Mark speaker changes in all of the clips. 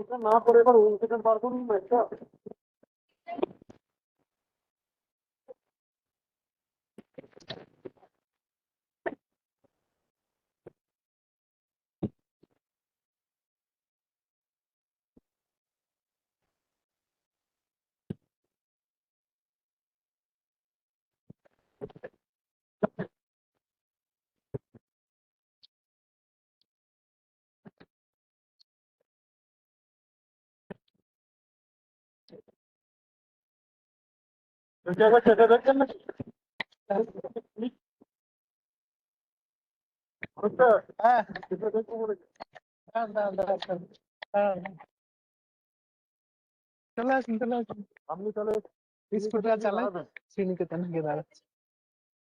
Speaker 1: এটা না পড়ে এবার ওই থেকে বার করুন না একটা। ওই জায়গায় চেপে দেখছেন নাকি? আচ্ছা,
Speaker 2: হ্যাঁ
Speaker 1: চেপে দেখবো বলে।
Speaker 2: চলে আসুন চলে আসুন।
Speaker 1: আপনি তাহলে
Speaker 2: স্কুটার চালান, শ্রীনিকেতনে গিয়ে দাঁড়াচ্ছে।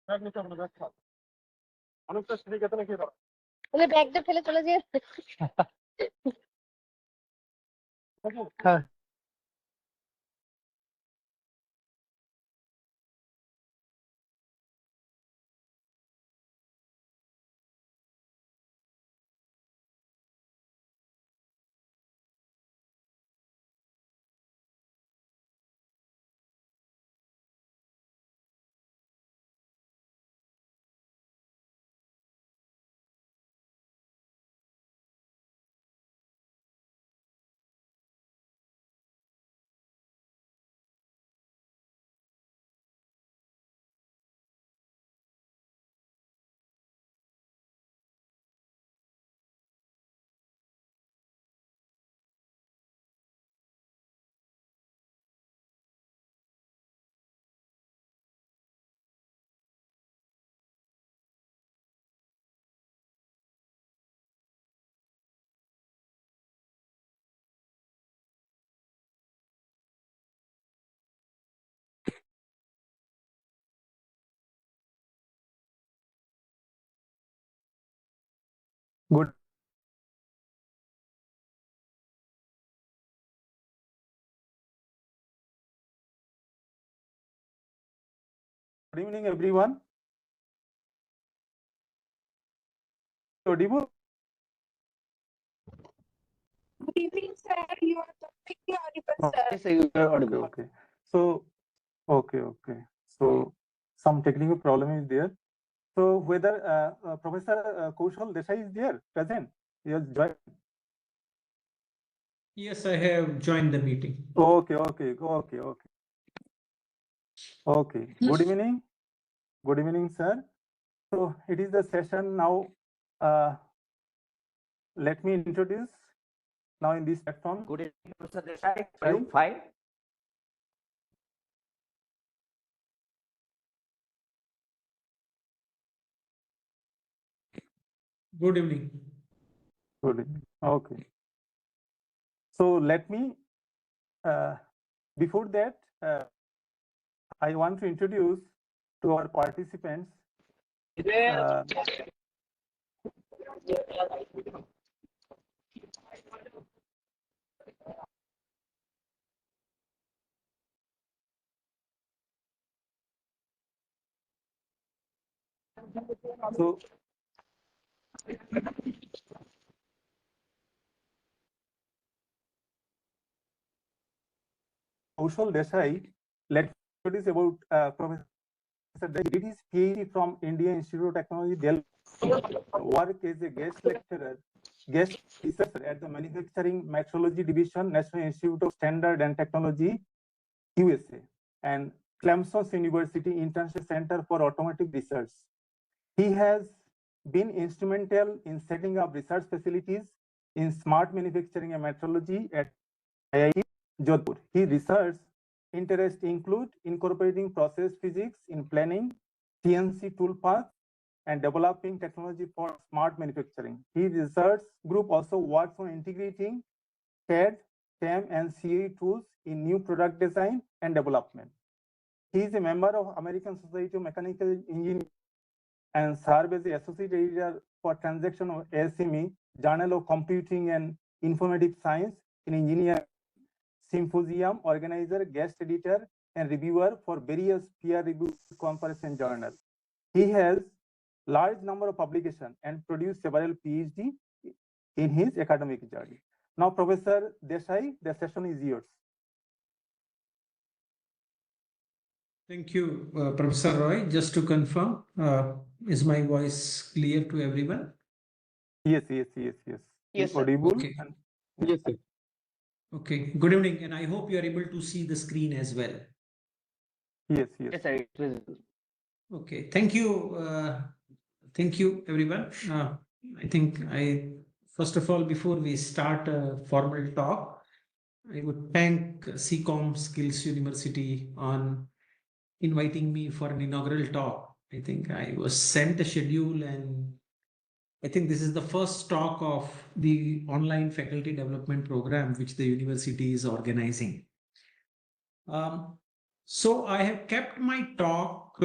Speaker 1: ব্যাগ নিতে হবে, ব্যাগ থাক। অনেকটা শ্রীনিকেতনে গিয়ে দাঁড়ান।
Speaker 3: বলে ব্যাগটা ফেলে চলে যেয়ে
Speaker 2: হ্যাঁ good
Speaker 1: evening everyone. Audible?
Speaker 4: Good evening, sir. You are perfectly audible, sir.
Speaker 2: Yes, you are audible.
Speaker 1: Okay. So, okay. So, some technical problem is there. So, whether Professor Kaushal Desai is there, present? He has joined.
Speaker 5: Yes, I have joined the meeting.
Speaker 1: Okay. Good evening. Good evening, sir. So, it is the session now. Let me introduce now in this platform.
Speaker 6: Good evening, Professor Desai. Are
Speaker 1: Sorry?
Speaker 6: you fine?
Speaker 5: Good evening.
Speaker 1: Good evening. Okay. So let me, before that, I want to introduce to our participants. So, Kaushal Desai, let's introduce about Professor Desai. He did his PhD from Indian Institute of Technology, Delhi. Work as a guest lecturer, guest researcher at the Manufacturing Metrology Division, National Institute of Standard and Technology, USA, and Clemson University International Center for Automotive Research. He has been instrumental in setting up research facilities in smart manufacturing and metrology at IIT Jodhpur. His research interests include incorporating process physics in planning, CNC toolpaths, and developing technology for smart manufacturing. His research group also works on integrating CAD, CAM, and CAE tools in new product design and development. He is a member of American Society of Mechanical Engineers and serves as the associate editor for transaction of ASME, Journal of Computing and Informative Science in Engineering Symposium, organizer, guest editor, and reviewer for various peer-reviewed conferences and journals. He has large number of publications and produced several PhD in his academic journey. Now, Professor Desai, the session is yours.
Speaker 5: Thank you, Professor Roy. Just to confirm, is my voice clear to everyone?
Speaker 1: Yes.
Speaker 2: Yes, sir.
Speaker 1: Audible.
Speaker 5: Okay.
Speaker 1: And,
Speaker 2: Yes, sir.
Speaker 5: Okay. Good evening, and I hope you are able to see the screen as well.
Speaker 1: yes.
Speaker 2: Yes, sir. It is visible.
Speaker 5: Okay. Thank you. Thank you, everyone. I think first of all, before we start a formal talk, I would thank Seacom Skills University on inviting me for an inaugural talk. I think I was sent a schedule, and I think this is the first talk of the online faculty development program which the university is organizing. So I have kept my talk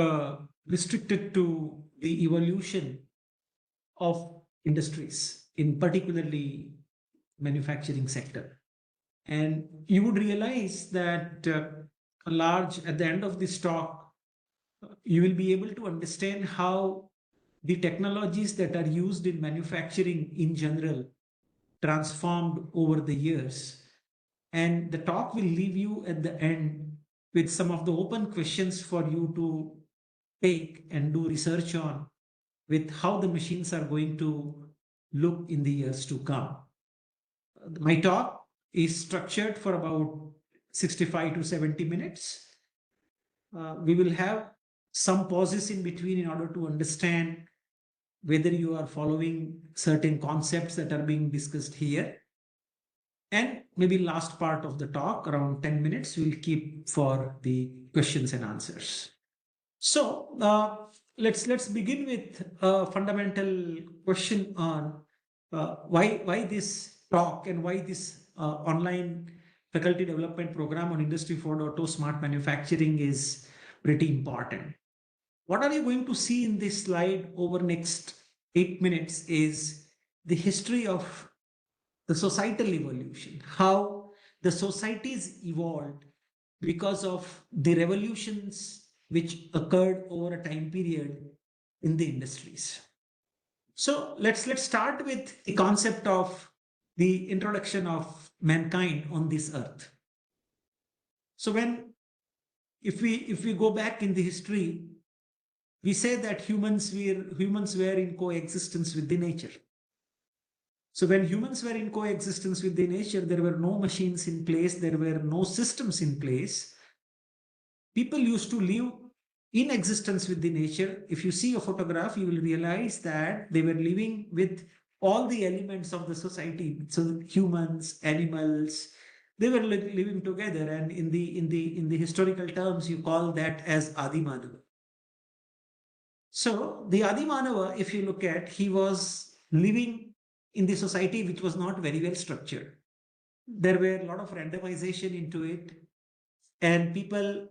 Speaker 5: restricted to the evolution of industries, in particularly manufacturing sector. And you would realize that at the end of this talk, you will be able to understand how the technologies that are used in manufacturing in general transformed over the years. And the talk will leave you at the end with some of the open questions for you to take and do research on, with how the machines are going to look in the years to come. My talk is structured for about 65 to 70 minutes. We will have some pauses in between in order to understand whether you are following certain concepts that are being discussed here. And maybe last part of the talk, around 10 minutes, we'll keep for the questions and answers. So let's begin with a fundamental question on why this talk and why this online faculty development program on Industry 4.0 smart manufacturing is pretty important. What are you going to see in this slide over next 8 minutes is the history of the societal evolution, how the societies evolved because of the revolutions which occurred over a time period in the industries. So let's start with the concept of the introduction of mankind on this earth. So if we go back in the history, we say that humans were in coexistence with the nature. So when humans were in coexistence with the nature, there were no machines in place, there were no systems in place. People used to live in existence with the nature. If you see a photograph, you will realize that they were living with all the elements of the society. So humans, animals, they were living together. And in the historical terms, you call that as Adi Manava. So the Adi Manava, if you look at, he was living in the society which was not very well structured. There were a lot of randomization into it, and people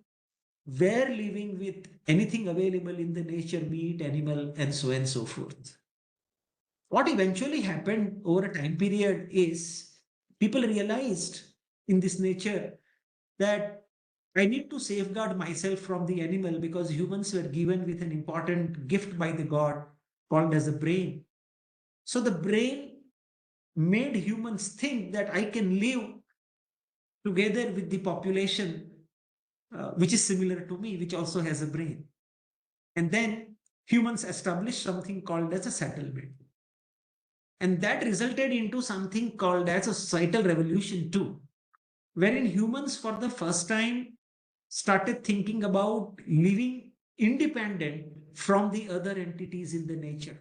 Speaker 5: were living with anything available in the nature, be it animal, and so on and so forth. What eventually happened over a time period is people realized in this nature that I need to safeguard myself from the animal, because humans were given with an important gift by the God called as a brain. So the brain made humans think that I can live together with the population which is similar to me, which also has a brain. And then humans established something called as a settlement. And that resulted into something called as a societal revolution too, wherein humans for the first time started thinking about living independent from the other entities in the nature.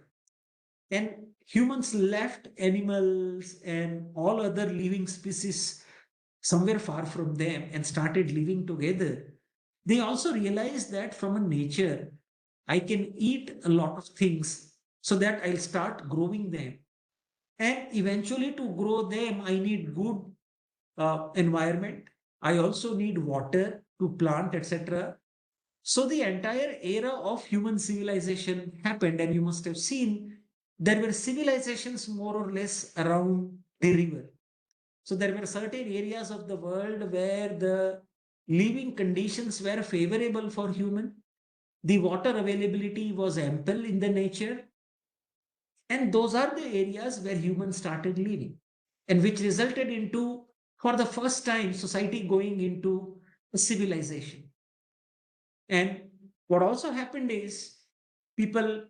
Speaker 5: And humans left animals and all other living species somewhere far from them and started living together. They also realized that from a nature, I can eat a lot of things so that I'll start growing them. And eventually, to grow them, I need good environment. I also need water to plant, etc. So the entire era of human civilization happened, and you must have seen there were civilizations more or less around the river. So there were certain areas of the world where the living conditions were favorable for human. The water availability was ample in the nature. And those are the areas where humans started living. and which resulted into, for the first time, society going into a civilization. And what also happened is people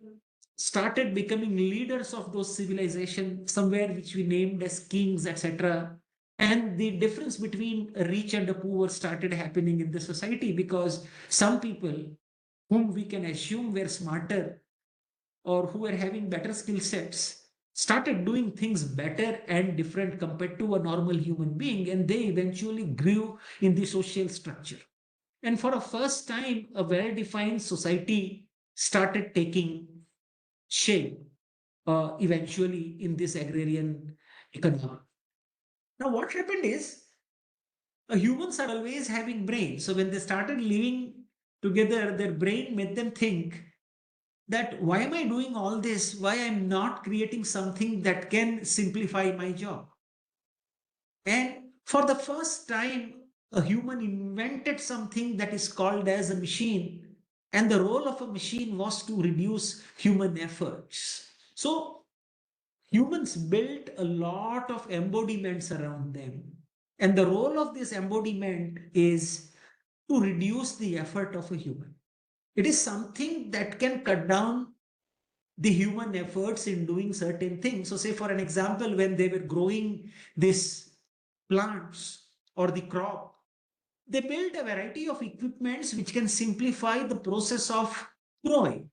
Speaker 5: started becoming leaders of those civilizations, somewhere which we named as kings, etc. And the difference between a rich and a poor started happening in the society, because some people whom we can assume were smarter or who were having better skill sets started doing things better and different compared to a normal human being, and they eventually grew in the social structure. And for the first time, a well-defined society started taking shape eventually in this agrarian economy. Now, what happened is humans are always having brains. So when they started living together, their brain made them think that why am I doing all this? Why I'm not creating something that can simplify my job? And for the first time, a human invented something that is called as a machine. And the role of a machine was to reduce human efforts. So humans built a lot of embodiments around them. And the role of this embodiment is to reduce the effort of a human. It is something that can cut down the human efforts in doing certain things. So, say for an example, when they were growing these plants or the crop, they built a variety of equipments which can simplify the process of growing.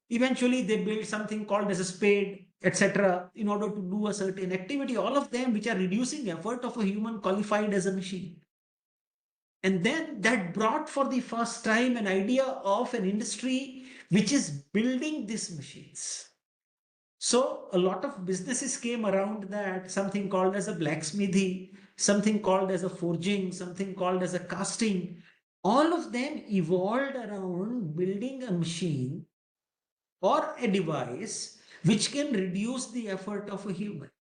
Speaker 5: Eventually, they built something called as a spade, etc., in order to do a certain activity, all of them which are reducing effort of a human qualified as a machine. And then that brought for the first time an idea of an industry which is building these machines. So a lot of businesses came around that, something called as a blacksmithy, something called as a forging, something called as a casting. All of them evolved around building a machine or a device which can reduce the effort of a human.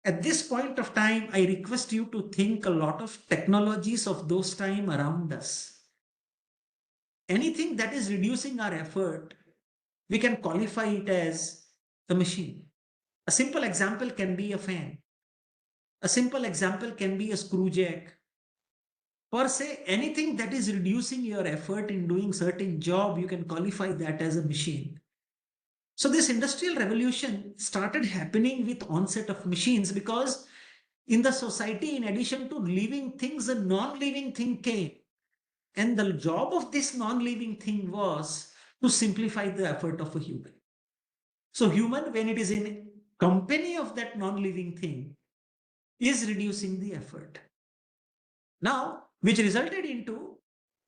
Speaker 5: At this point of time, I request you to think a lot of technologies of those time around us. Anything that is reducing our effort, we can qualify it as a machine. A simple example can be a fan. A simple example can be a screw jack. Per se, anything that is reducing your effort in doing certain job, you can qualify that as a machine. So this industrial revolution started happening with onset of machines, because in the society, in addition to living things, a non-living thing came. And the job of this non-living thing was to simplify the effort of a human. So human, when it is in company of that non-living thing, is reducing the effort. Now, which resulted into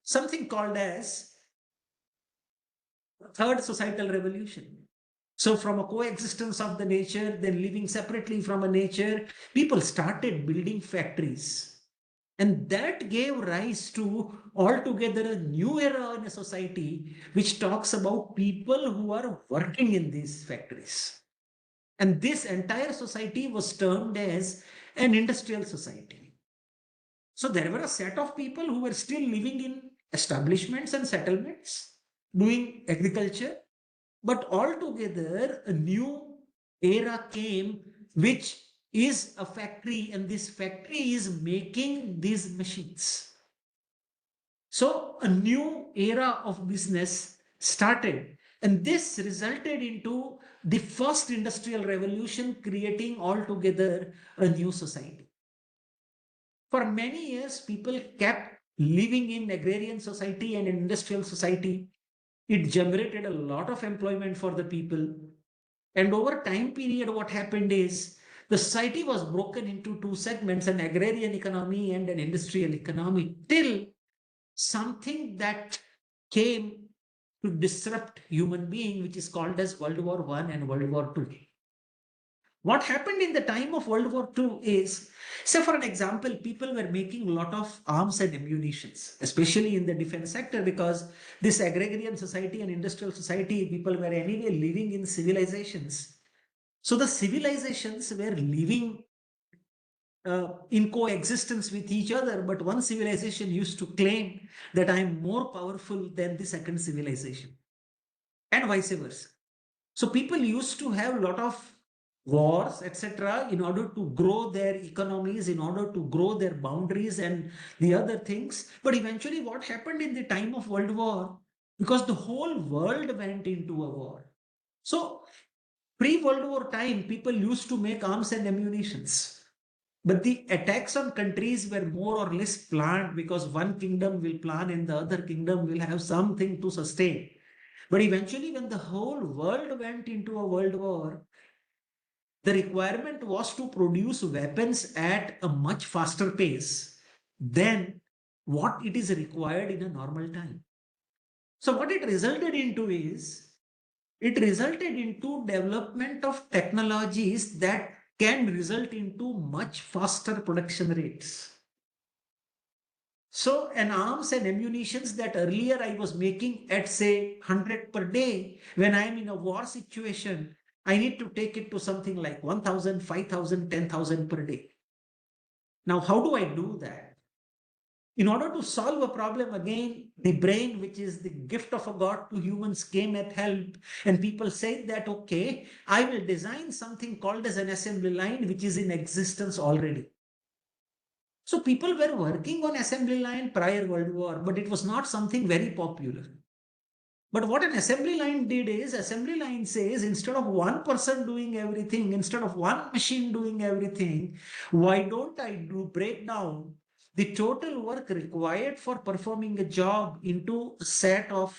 Speaker 5: something called as third societal revolution. So from a coexistence of the nature, then living separately from a nature, people started building factories. And that gave rise to altogether a new era in a society which talks about people who are working in these factories. And this entire society was termed as an industrial society. So there were a set of people who were still living in establishments and settlements, doing agriculture, but altogether a new era came, which is a factory, and this factory is making these machines. So a new era of business started, and this resulted into the first industrial revolution, creating altogether a new society. For many years, people kept living in agrarian society and industrial society. It generated a lot of employment for the people. And over time period, what happened is the society was broken into two segments, an agrarian economy and an industrial economy, till something that came to disrupt human being, which is called as World War I and World War II. What happened in the time of World War II is, say for an example, people were making a lot of arms and ammunitions, especially in the defense sector, because this agrarian society and industrial society, people were anyway living in civilizations. So the civilizations were living in coexistence with each other, but one civilization used to claim that I am more powerful than the second civilization, and vice versa. So people used to have a lot of wars, etc., in order to grow their economies, in order to grow their boundaries and the other things. But eventually, what happened in the time of World War? Because the whole world went into a war. So, pre-World War time, people used to make arms and ammunitions. But the attacks on countries were more or less planned because one kingdom will plan and the other kingdom will have something to sustain. But eventually, when the whole world went into a world war, the requirement was to produce weapons at a much faster pace than what it is required in a normal time. So what it resulted into is, it resulted into development of technologies that can result into much faster production rates. So an arms and ammunitions that earlier I was making at say 100 per day, when I'm in a war situation, I need to take it to something like 1,000, 5,000, 10,000 per day. Now, how do I do that? In order to solve a problem, again, the brain, which is the gift of a God to humans, came at help. And people said that, okay, I will design something called as an assembly line, which is in existence already. So people were working on assembly line prior World War, but it was not something very popular. But what an assembly line did is, assembly line says, instead of one person doing everything, instead of one machine doing everything, why don't I break down the total work required for performing a job into a set of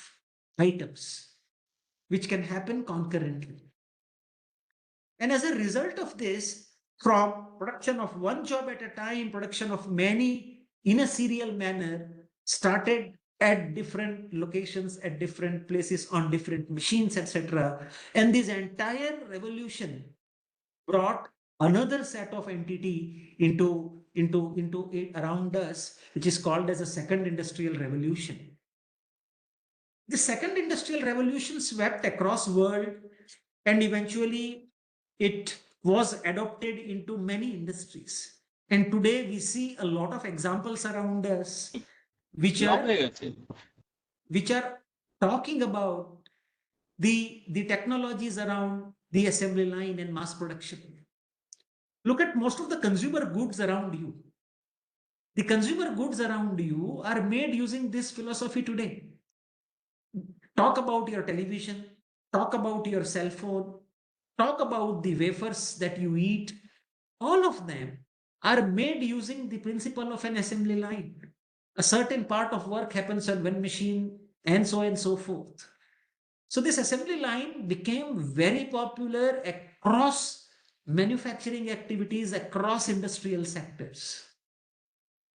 Speaker 5: items, which can happen concurrently. And as a result of this, from production of one job at a time, production of many in a serial manner started at different locations, at different places, on different machines, etc. And this entire revolution brought another set of entity into it around us, which is called as a second industrial revolution. The second industrial revolution swept across world, and eventually it was adopted into many industries. And today we see a lot of examples around us which are talking about the technologies around the assembly line and mass production. Look at most of the consumer goods around you. The consumer goods around you are made using this philosophy today. Talk about your television, talk about your cell phone, talk about the wafers that you eat. All of them are made using the principle of an assembly line. A certain part of work happens on one machine and so forth. So this assembly line became very popular across manufacturing activities, across industrial sectors.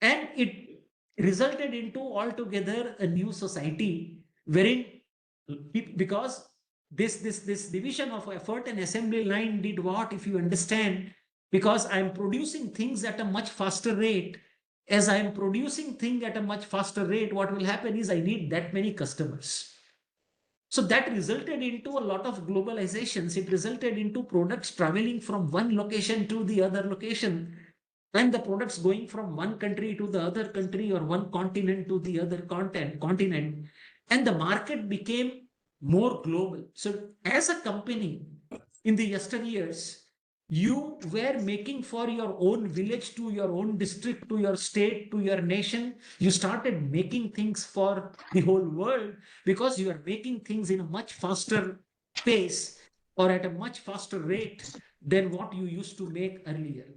Speaker 5: And it resulted into altogether a new society wherein, because this division of effort and assembly line did what, if you understand, because I'm producing things at a much faster rate. As I'm producing things at a much faster rate, what will happen is I need that many customers. So that resulted into a lot of globalizations. It resulted into products traveling from one location to the other location, and the products going from one country to the other country, or one continent to the other continent, and the market became more global. So as a company in the yesteryears, you were making for your own village, to your own district, to your state, to your nation. You started making things for the whole world because you are making things in a much faster pace or at a much faster rate than what you used to make earlier.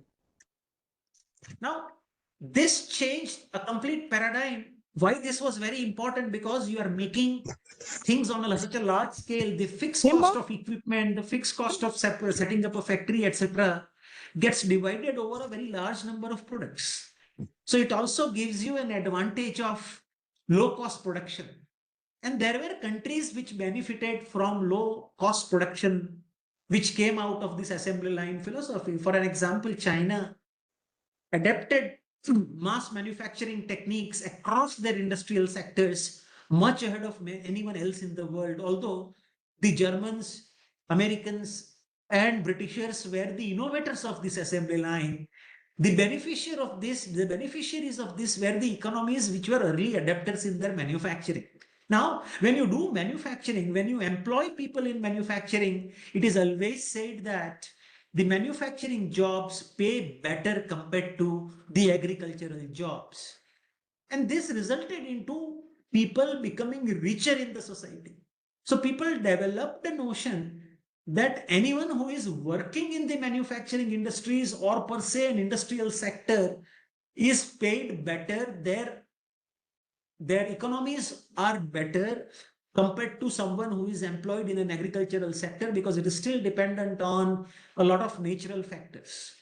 Speaker 5: Now, this changed a complete paradigm. Why this was very important? Because you are making things on such a large scale. The fixed cost of equipment, the fixed cost of setting up a factory, etc., gets divided over a very large number of products. So it also gives you an advantage of low cost production. And there were countries which benefited from low cost production, which came out of this assembly line philosophy. For an example, China adapted mass manufacturing techniques across their industrial sectors much ahead of anyone else in the world. Although the Germans, Americans, and Britishers were the innovators of this assembly line, the beneficiaries of this were the economies which were early adapters in their manufacturing. Now, when you do manufacturing, when you employ people in manufacturing, it is always said that the manufacturing jobs pay better compared to the agricultural jobs. And this resulted into people becoming richer in the society. So people developed the notion that anyone who is working in the manufacturing industries or per se an industrial sector is paid better. Their economies are better compared to someone who is employed in an agricultural sector because it is still dependent on a lot of natural factors.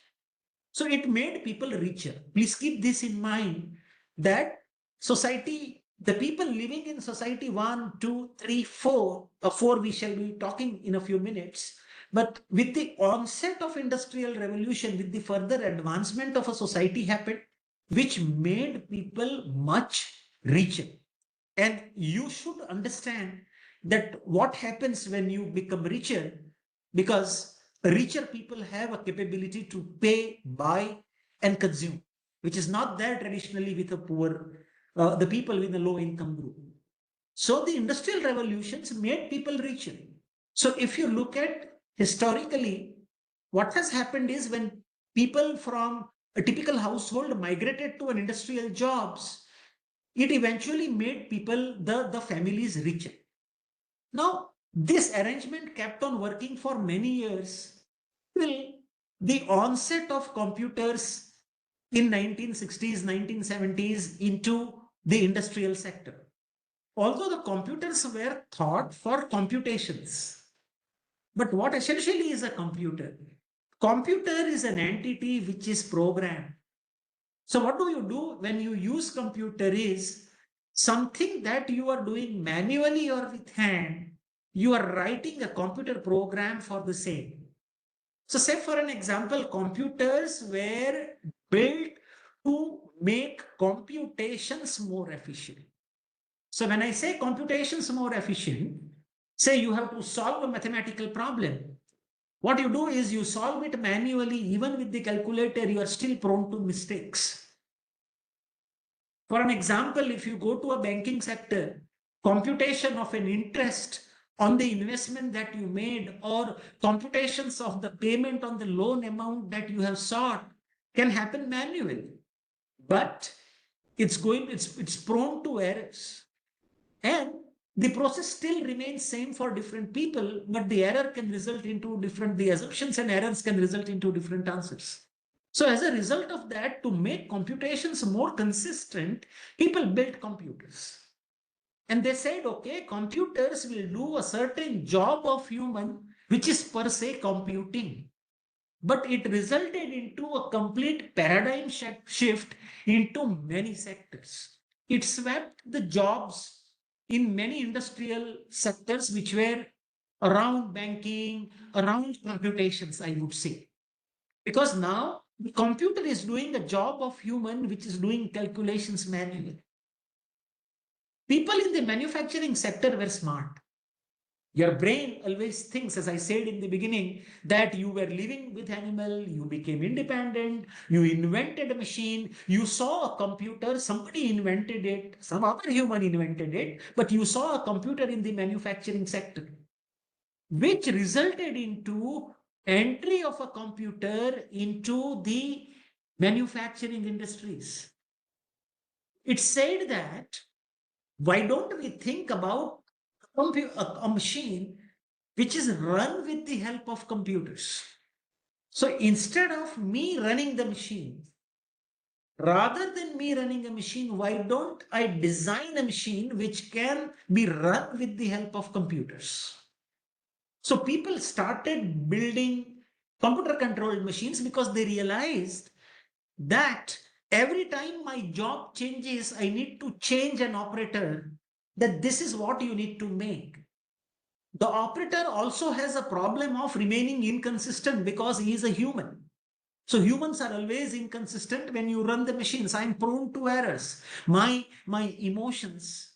Speaker 5: So it made people richer. Please keep this in mind that society, the people living in society 1, 2, 3, 4, 4 we shall be talking in a few minutes. But with the onset of industrial revolution, with the further advancement of a society happened, which made people much richer. And you should understand that what happens when you become richer, because richer people have a capability to pay, buy, and consume, which is not there traditionally with the people in a low income group. So the industrial revolutions made people richer. So if you look at historically, what has happened is when people from a typical household migrated to an industrial jobs, it eventually made people, the families richer. Now, this arrangement kept on working for many years till the onset of computers in 1960s, 1970s into the industrial sector. Although the computers were thought for computations, but what essentially is a computer? Computer is an entity which is programmed. So what do you do when you use computer is something that you are doing manually or with hand, you are writing a computer program for the same. So say for an example, computers were built to make computations more efficient. So when I say computations more efficient, say you have to solve a mathematical problem. What you do is you solve it manually, even with the calculator, you are still prone to mistakes. For an example, if you go to a banking sector, computation of an interest on the investment that you made or computations of the payment on the loan amount that you have sought can happen manually. But it's prone to errors. And the process still remains same for different people, but the error can result into the assumptions and errors can result into different answers. So as a result of that, to make computations more consistent, people built computers. And they said, okay, computers will do a certain job of human, which is per se computing. But it resulted into a complete paradigm shift into many sectors. It swept the jobs in many industrial sectors which were around banking, around computations, I would say. Because now the computer is doing a job of human which is doing calculations manually. People in the manufacturing sector were smart. Your brain always thinks, as I said in the beginning, that you were living with animal, you became independent, you invented a machine, you saw a computer, somebody invented it, some other human invented it, but you saw a computer in the manufacturing sector, which resulted into entry of a computer into the manufacturing industries. It said that, why don't we think about a machine which is run with the help of computers? So instead of me running the machine, rather than me running a machine, why don't I design a machine which can be run with the help of computers? So people started building computer controlled machines because they realized that every time my job changes, I need to change an operator, that this is what you need to make. The operator also has a problem of remaining inconsistent because he is a human. So humans are always inconsistent when you run the machines. I'm prone to errors. My emotions,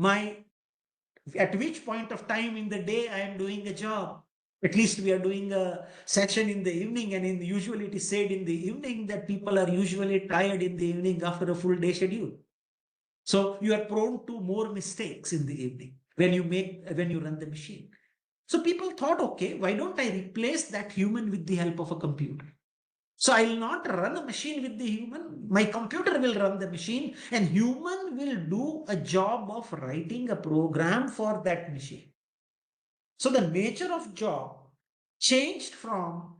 Speaker 5: at which point of time in the day I am doing a job. At least we are doing a session in the evening, and usually it is said in the evening that people are usually tired in the evening after a full day schedule. So you are prone to more mistakes in the evening when you run the machine. So people thought, okay, why don't I replace that human with the help of a computer? So I'll not run a machine with the human. My computer will run the machine, and human will do a job of writing a program for that machine. So the nature of job changed from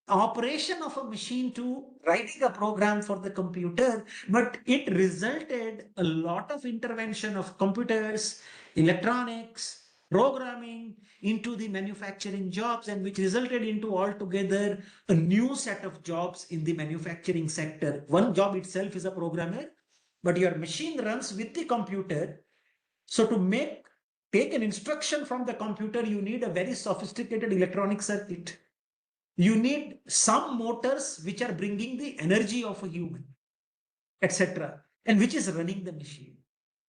Speaker 5: operation of a machine to writing a program for the computer, but it resulted a lot of intervention of computers, electronics, programming into the manufacturing jobs, and which resulted into altogether a new set of jobs in the manufacturing sector. One job itself is a programmer, but your machine runs with the computer. So to take an instruction from the computer, you need a very sophisticated electronic circuit. You need some motors which are bringing the energy of a human, etc., and which is running the machine.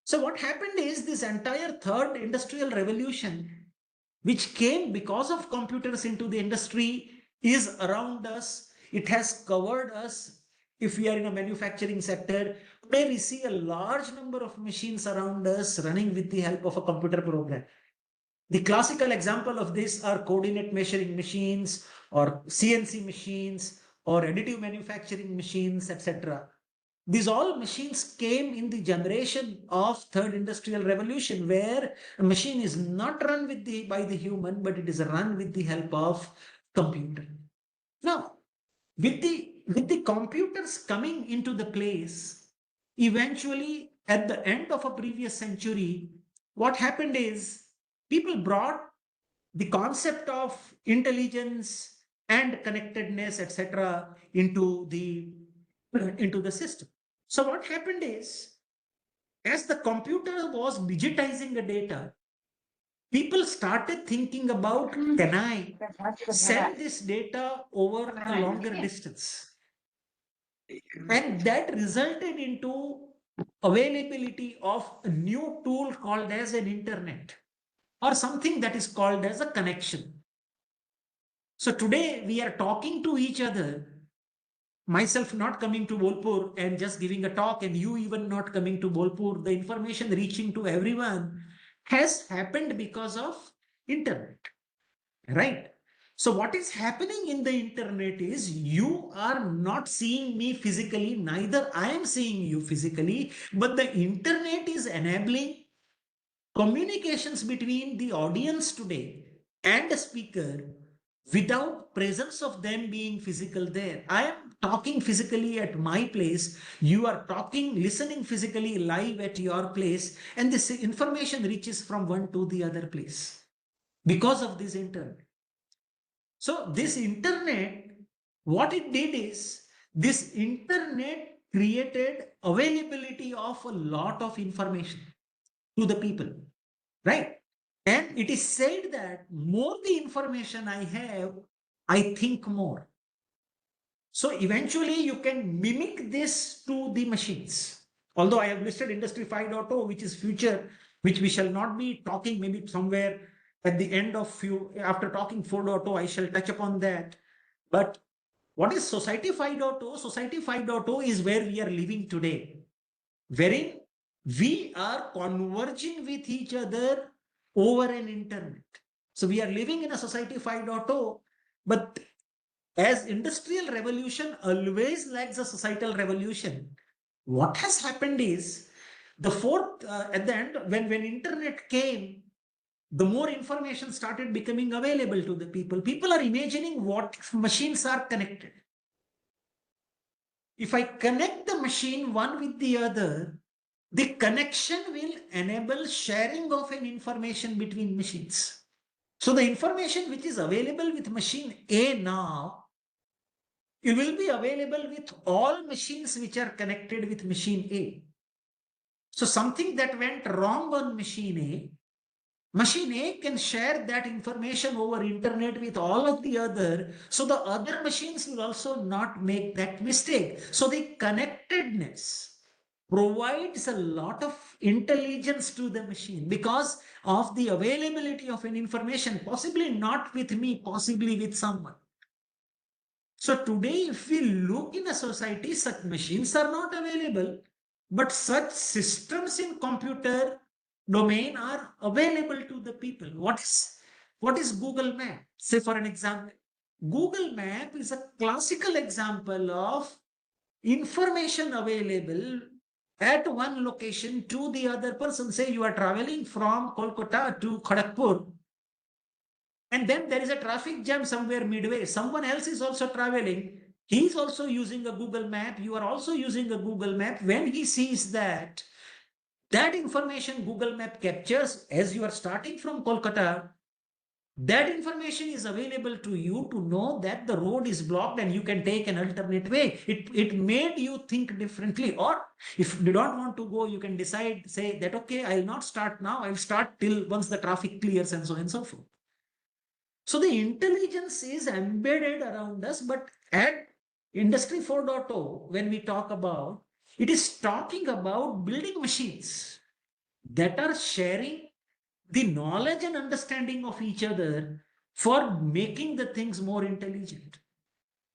Speaker 5: So what happened is this entire third industrial revolution, which came because of computers into the industry, is around us. It has covered us. If we are in a manufacturing sector, today we see a large number of machines around us running with the help of a computer program. The classical example of this are coordinate measuring machines or CNC machines or additive manufacturing machines, etc. These all machines came in the generation of third industrial revolution, where a machine is not run by the human, but it is run with the help of computer. Now, with the computers coming into the place, eventually at the end of a previous century, what happened is people brought the concept of intelligence and connectedness, etc., into the system. So what happened is, as the computer was digitizing the data, people started thinking about, can I send this data over a longer distance? And that resulted into availability of a new tool called as an internet, or something that is called as a connection. So today we are talking to each other, myself not coming to Bolpur and just giving a talk, and you even not coming to Bolpur, the information reaching to everyone has happened because of internet, right? So what is happening in the internet is, you are not seeing me physically, neither I am seeing you physically, but the internet is enabling communications between the audience today and a speaker without presence of them being physical there. I am talking physically at my place, you are listening physically live at your place, and this information reaches from one to the other place because of this internet. So this internet, what it did is, this internet created availability of a lot of information to the people, right? And it is said that more the information I have, I think more. So eventually you can mimic this to the machines. Although I have listed Industry 5.0, which is future, which we shall not be talking, maybe somewhere at the end of after talking 4.0, I shall touch upon that. But what is Society 5.0? Society 5.0 is where we are living today, wherein we are converging with each other over an internet. So we are living in a Society 5.0, but as industrial revolution always lags a societal revolution, what has happened is, the fourth, at the end, when internet came, the more information started becoming available to the people. People are imagining what machines are connected. If I connect the machine one with the other, the connection will enable sharing of an information between machines. So the information which is available with machine A now, it will be available with all machines which are connected with machine A. So something that went wrong on machine A can share that information over internet with all of the other, so the other machines will also not make that mistake. So the connectedness provides a lot of intelligence to the machine because of the availability of an information, possibly not with me, possibly with someone. So today, if we look in a society, such machines are not available, but such systems in computer domain are available to the people. What is What is Google Map? Say for an example, Google Map is a classical example of information available at one location to the other person. Say you are traveling from Kolkata to Kharagpur, and then there is a traffic jam somewhere midway. Someone else is also traveling. He's also using a Google Map. You are also using a Google Map. When he sees that, that information Google Map captures as you are starting from Kolkata, that information is available to you to know that the road is blocked and you can take an alternate way. It made you think differently. Or if you don't want to go, you can decide, say that, okay, I'll not start now. I'll start till once the traffic clears and so on and so forth. So the intelligence is embedded around us, but at Industry 4.0, when we talk about, it is talking about building machines that are sharing the knowledge and understanding of each other for making the things more intelligent.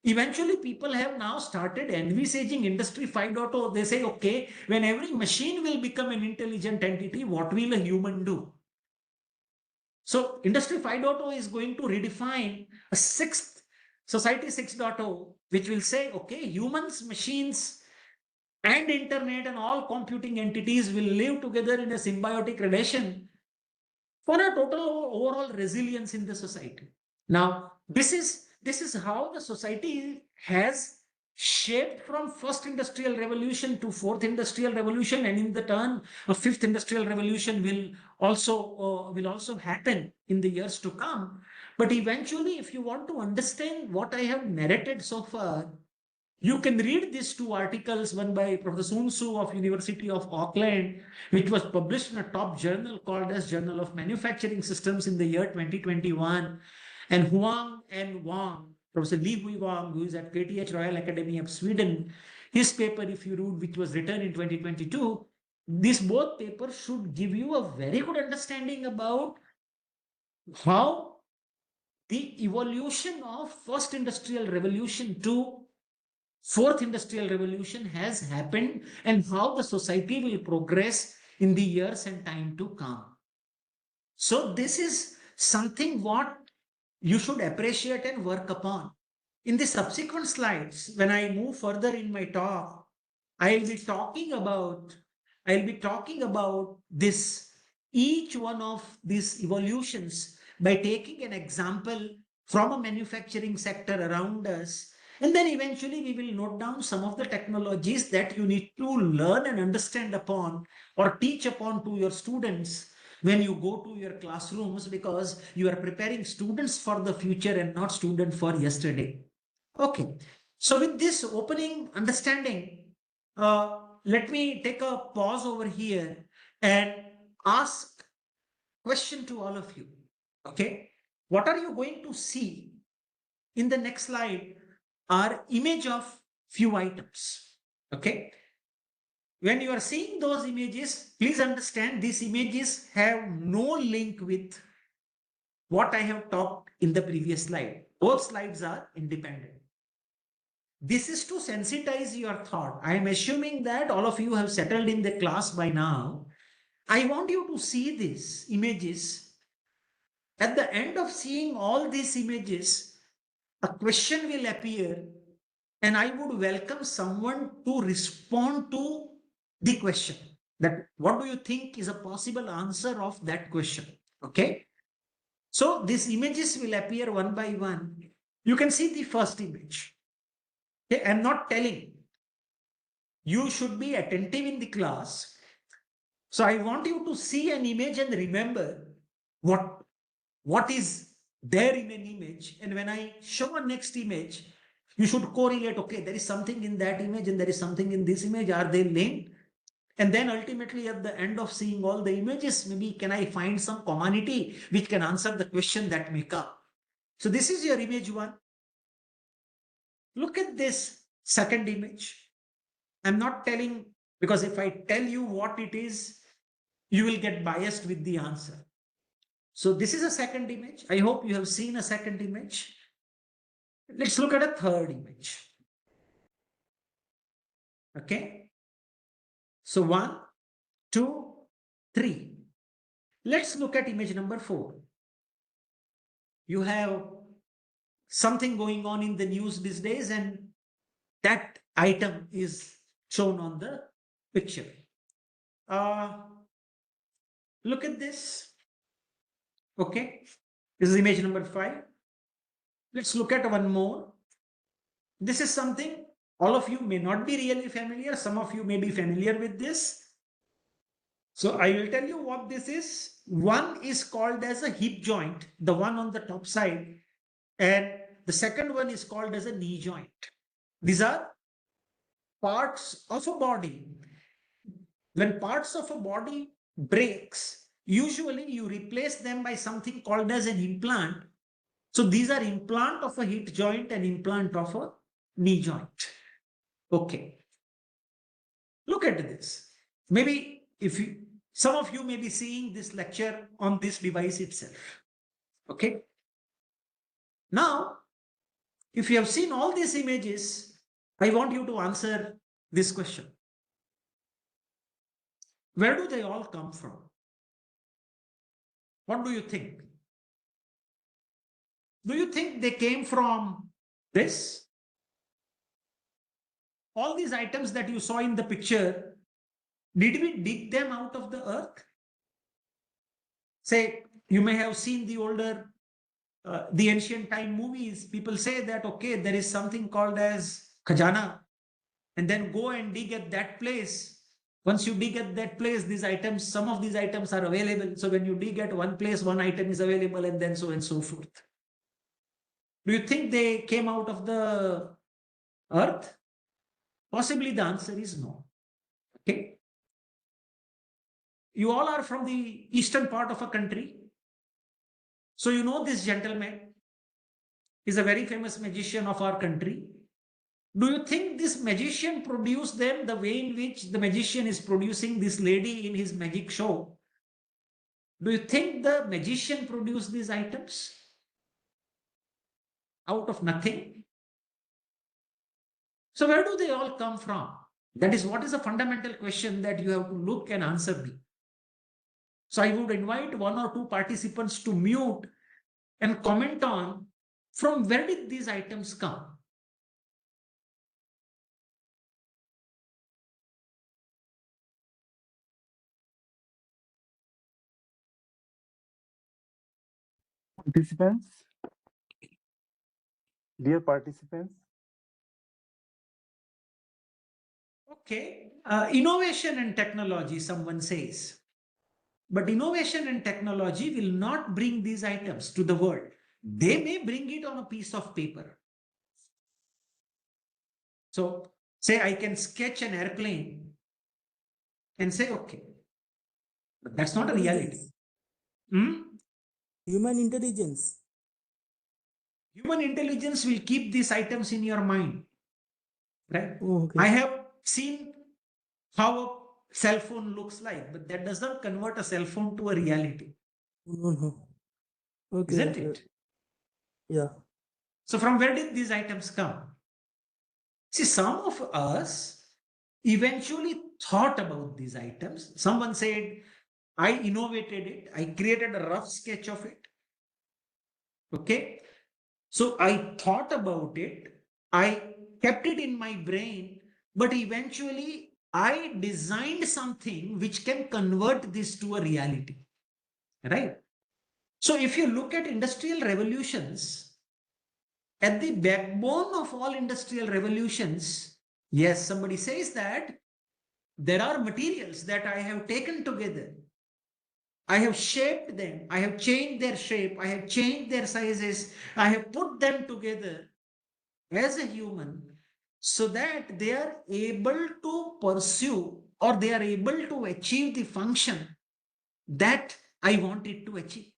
Speaker 5: Eventually, people have now started envisaging Industry 5.0. They say, okay, when every machine will become an intelligent entity, what will a human do? So Industry 5.0 is going to redefine a sixth Society 6.0, which will say, okay, humans, machines, and internet and all computing entities will live together in a symbiotic relation for a total overall resilience in the society. Now, this is how the society has shaped from first industrial revolution to fourth industrial revolution, and in the turn, a fifth industrial revolution will also happen in the years to come. But eventually, if you want to understand what I have narrated so far, you can read these two articles, one by Professor Sun Su of University of Auckland, which was published in a top journal called as Journal of Manufacturing Systems in the year 2021, and Huang and Wang, Professor Li Hui Wang, who is at KTH Royal Academy of Sweden, his paper, if you read, which was written in 2022, these both papers should give you a very good understanding about how the evolution of first industrial revolution to fourth industrial revolution has happened and how the society will progress in the years and time to come. So this is something what you should appreciate and work upon. In the subsequent slides, when I move further in my talk, I'll be talking about this, each one of these evolutions, by taking an example from a manufacturing sector around us. And then eventually we will note down some of the technologies that you need to learn and understand upon or teach upon to your students when you go to your classrooms, because you are preparing students for the future and not students for yesterday. Okay. So with this opening understanding, let me take a pause over here and ask question to all of you. Okay. What are you going to see in the next slide are image of few items. Okay. When you are seeing those images, please understand these images have no link with what I have talked in the previous slide. Both slides are independent. This is to sensitize your thought. I am assuming that all of you have settled in the class by now. I want you to see these images. At the end of seeing all these images, a question will appear, and I would welcome someone to respond to the question. That what do you think is a possible answer of that question? Okay. So these images will appear one by one. You can see the first image. Okay, I'm not telling. You should be attentive in the class. So I want you to see an image and remember what is there in an image. And when I show a next image, you should correlate, okay, there is something in that image and there is something in this image. Are they linked? And then ultimately at the end of seeing all the images, maybe can I find some commonality which can answer the question that may come. So this is your image one. Look at this second image. I'm not telling, because if I tell you what it is, you will get biased with the answer. So this is a second image. I hope you have seen a second image. Let's look at a third image. Okay. So 1, 2, 3. Let's look at image number 4. you have something going on in the news these days, and that item is shown on the picture. Look at this. Okay, this is image number 5. Let's look at one more. This is something all of you may not be really familiar. Some of you may be familiar with this. So I will tell you what this is. One is called as a hip joint, the one on the top side, and the second one is called as a knee joint. These are parts of a body. When parts of a body breaks, usually you replace them by something called as an implant. So these are implant of a hip joint and implant of a knee joint. Okay. Look at this. Maybe some of you may be seeing this lecture on this device itself. Okay. Now, if you have seen all these images, I want you to answer this question. Where do they all come from? What do you think? Do you think they came from this? All these items that you saw in the picture, did we dig them out of the earth? Say, you may have seen the older, the ancient time movies. People say that, okay, there is something called as khajana, and then go and dig at that place. Once you dig at that place, these items, some of these items are available. So when you dig at one place, one item is available, and then so and so forth. Do you think they came out of the earth? Possibly the answer is no. Okay. You all are from the eastern part of a country. So you know this gentleman is a very famous magician of our country. Do you think this magician produced them the way in which the magician is producing this lady in his magic show? Do you think the magician produced these items out of nothing? So where do they all come from? That is what is a fundamental question that you have to look and answer me. So I would invite one or two participants to mute and comment on from where did these items come?
Speaker 1: Participants, dear participants,
Speaker 5: Okay, innovation and technology, someone says. But innovation and technology will not bring these items to the world. They may bring it on a piece of paper. So, say I can sketch an airplane and say, okay, but that's not a reality.
Speaker 6: Human intelligence.
Speaker 5: Human intelligence will keep these items in your mind. Right?
Speaker 6: Oh, okay.
Speaker 5: I have seen how a cell phone looks like, but that does not convert a cell phone to a reality.
Speaker 6: No. Okay.
Speaker 5: Isn't it?
Speaker 6: Yeah.
Speaker 5: So from where did these items come? See, some of us eventually thought about these items. Someone said, I innovated it. I created a rough sketch of it. Okay. So I thought about it. I kept it in my brain, but eventually I designed something which can convert this to a reality. Right? So if you look at industrial revolutions, at the backbone of all industrial revolutions, yes, somebody says that there are materials that I have taken together. I have shaped them. I have changed their shape. I have changed their sizes. I have put them together as a human so that they are able to pursue or they are able to achieve the function that I wanted to achieve.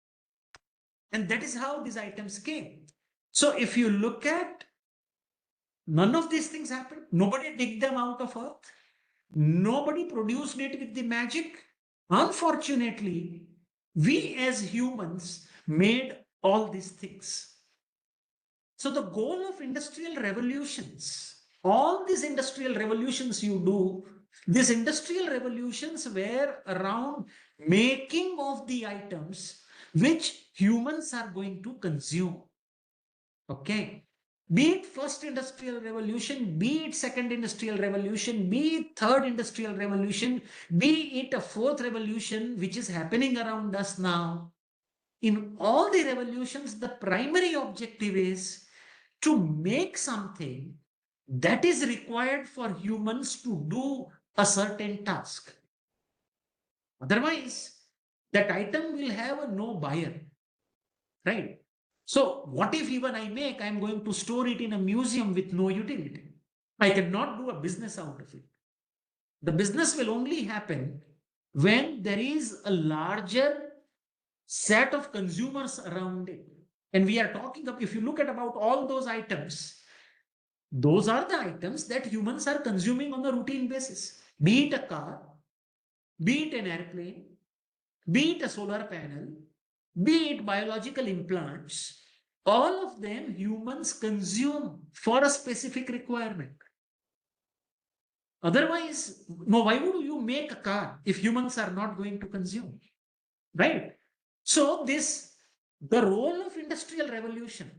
Speaker 5: And that is how these items came. So if you look at, none of these things happened. Nobody digged them out of earth. Nobody produced it with the magic. Unfortunately, we as humans made all these things. So the goal of industrial revolutions, all these industrial revolutions you do, these industrial revolutions were around making of the items which humans are going to consume. Okay. Be it first industrial revolution, be it second industrial revolution, be it third industrial revolution, be it a fourth revolution, which is happening around us now. In all the revolutions, the primary objective is to make something that is required for humans to do a certain task. Otherwise, that item will have a no buyer, right? So what if even I'm going to store it in a museum with no utility? I cannot do a business out of it. The business will only happen when there is a larger set of consumers around it. And we are talking of, if you look at about all those items, those are the items that humans are consuming on a routine basis. Be it a car, be it an airplane, be it a solar panel, be it biological implants, all of them humans consume for a specific requirement. Otherwise, no, why would you make a car if humans are not going to consume? Right? So the role of industrial revolution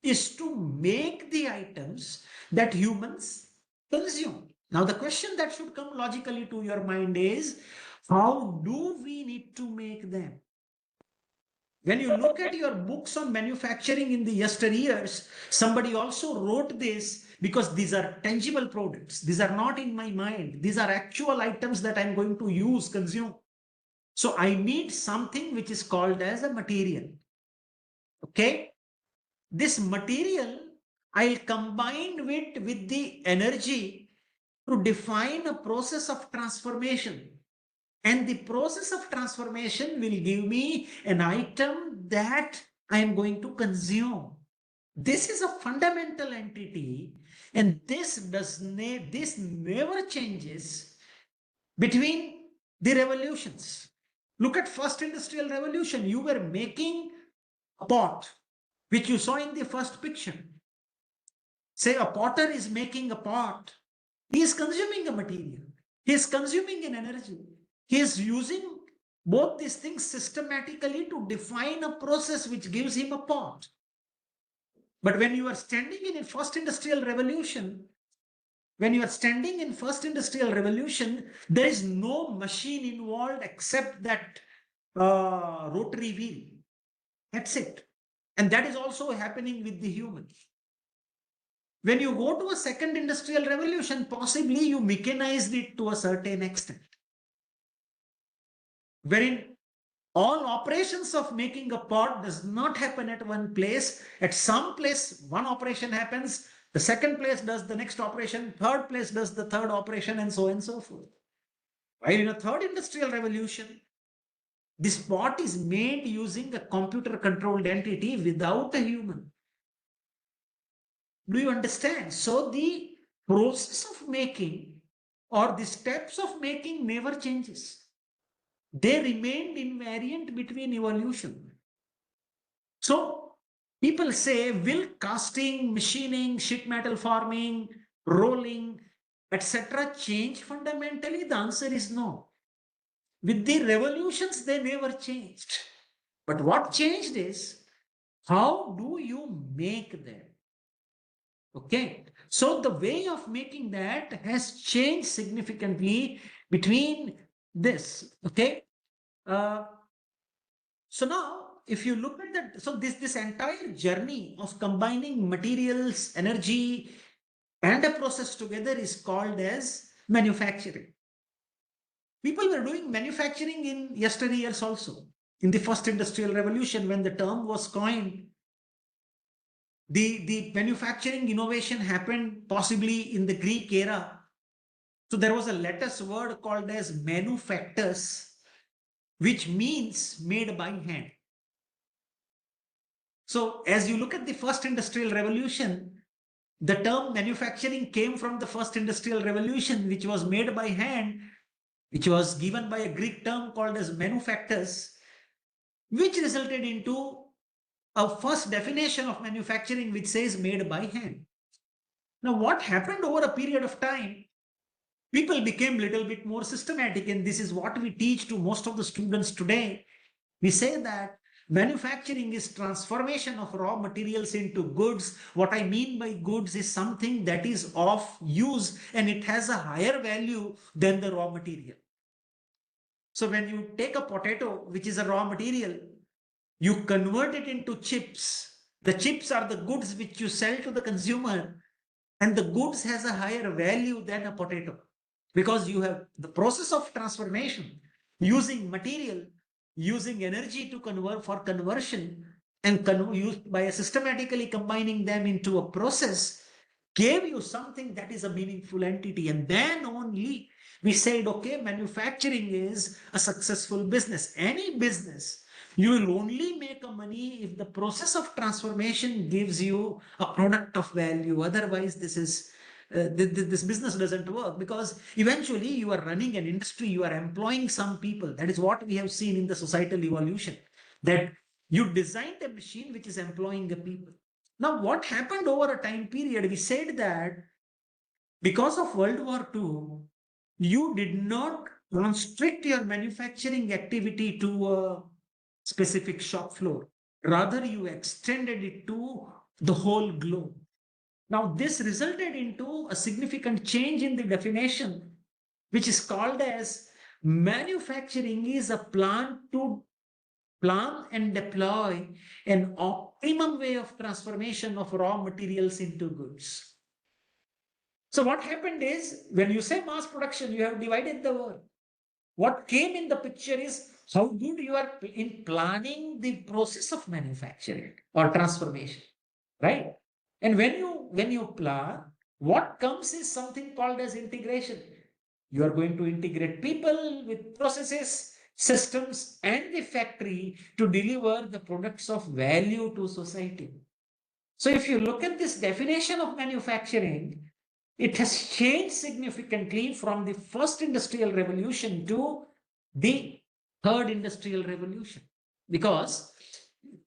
Speaker 5: is to make the items that humans consume. Now, the question that should come logically to your mind is, how do we need to make them? When you look at your books on manufacturing in the yesteryears, somebody also wrote this because these are tangible products. These are not in my mind. These are actual items that I'm going to use, consume. So I need something which is called as a material. Okay. This material I'll combine with the energy to define a process of transformation. And the process of transformation will give me an item that I am going to consume. This is a fundamental entity, and this never changes between the revolutions. Look at first industrial revolution. You were making a pot, which you saw in the first picture. Say a potter is making a pot. He is consuming a material. He is consuming an energy. He is using both these things systematically to define a process which gives him a pot. But when you are standing in a first industrial revolution, there is no machine involved except that rotary wheel. That's it. And that is also happening with the humans. When you go to a second industrial revolution, possibly you mechanized it to a certain extent, wherein all operations of making a pot does not happen at one place. At some place, one operation happens, the second place does the next operation, third place does the third operation, and so on and so forth. While in a third industrial revolution, this pot is made using a computer-controlled entity without a human. Do you understand? So the process of making or the steps of making never changes. They remained invariant between evolution. So people say, will casting, machining, sheet metal forming, rolling, etc. change fundamentally? The answer is no. With the revolutions, they never changed. But what changed is, how do you make them? Okay. So the way of making that has changed significantly between this. Okay. So now, if you look at that, so this entire journey of combining materials, energy, and a process together is called as manufacturing. People were doing manufacturing in yesteryears also. In the first industrial revolution, when the term was coined, the manufacturing innovation happened possibly in the Greek era. So there was a lattice word called as manufactus, which means made by hand. So as you look at the first industrial revolution, the term manufacturing came from the first industrial revolution, which was made by hand, which was given by a Greek term called as manufactus, which resulted into a first definition of manufacturing, which says made by hand. Now, what happened over a period of time? People became a little bit more systematic, and this is what we teach to most of the students today. We say that Manufacturing is transformation of raw materials into goods. What I mean by goods is something that is of use and it has a higher value than the raw material. So when you take a potato, which is a raw material, you convert it into chips. The chips are the goods which you sell to the consumer, and the goods has a higher value than a potato because you have the process of transformation using material, using energy to convert for conversion, and used by systematically combining them into a process gave you something that is a meaningful entity. And then only we said, okay, manufacturing is a successful business. Any business, you will only make a money if the process of transformation gives you a product of value. Otherwise, this business doesn't work because eventually you are running an industry, you are employing some people. That is what we have seen in the societal evolution, that you designed a machine which is employing the people. Now, what happened over a time period? We said that because of World War II, you did not constrict your manufacturing activity to a specific shop floor. Rather, you extended it to the whole globe. Now, this resulted into a significant change in the definition, which is called as manufacturing is a plan to plan and deploy an optimum way of transformation of raw materials into goods. So what happened is, when you say mass production, you have divided the world. What came in the picture is how good you are in planning the process of manufacturing or transformation, right? And when you plan, what comes is something called as integration. You are going to integrate people with processes, systems, and the factory to deliver the products of value to society. So if you look at this definition of manufacturing, it has changed significantly from the first industrial revolution to the third industrial revolution. Because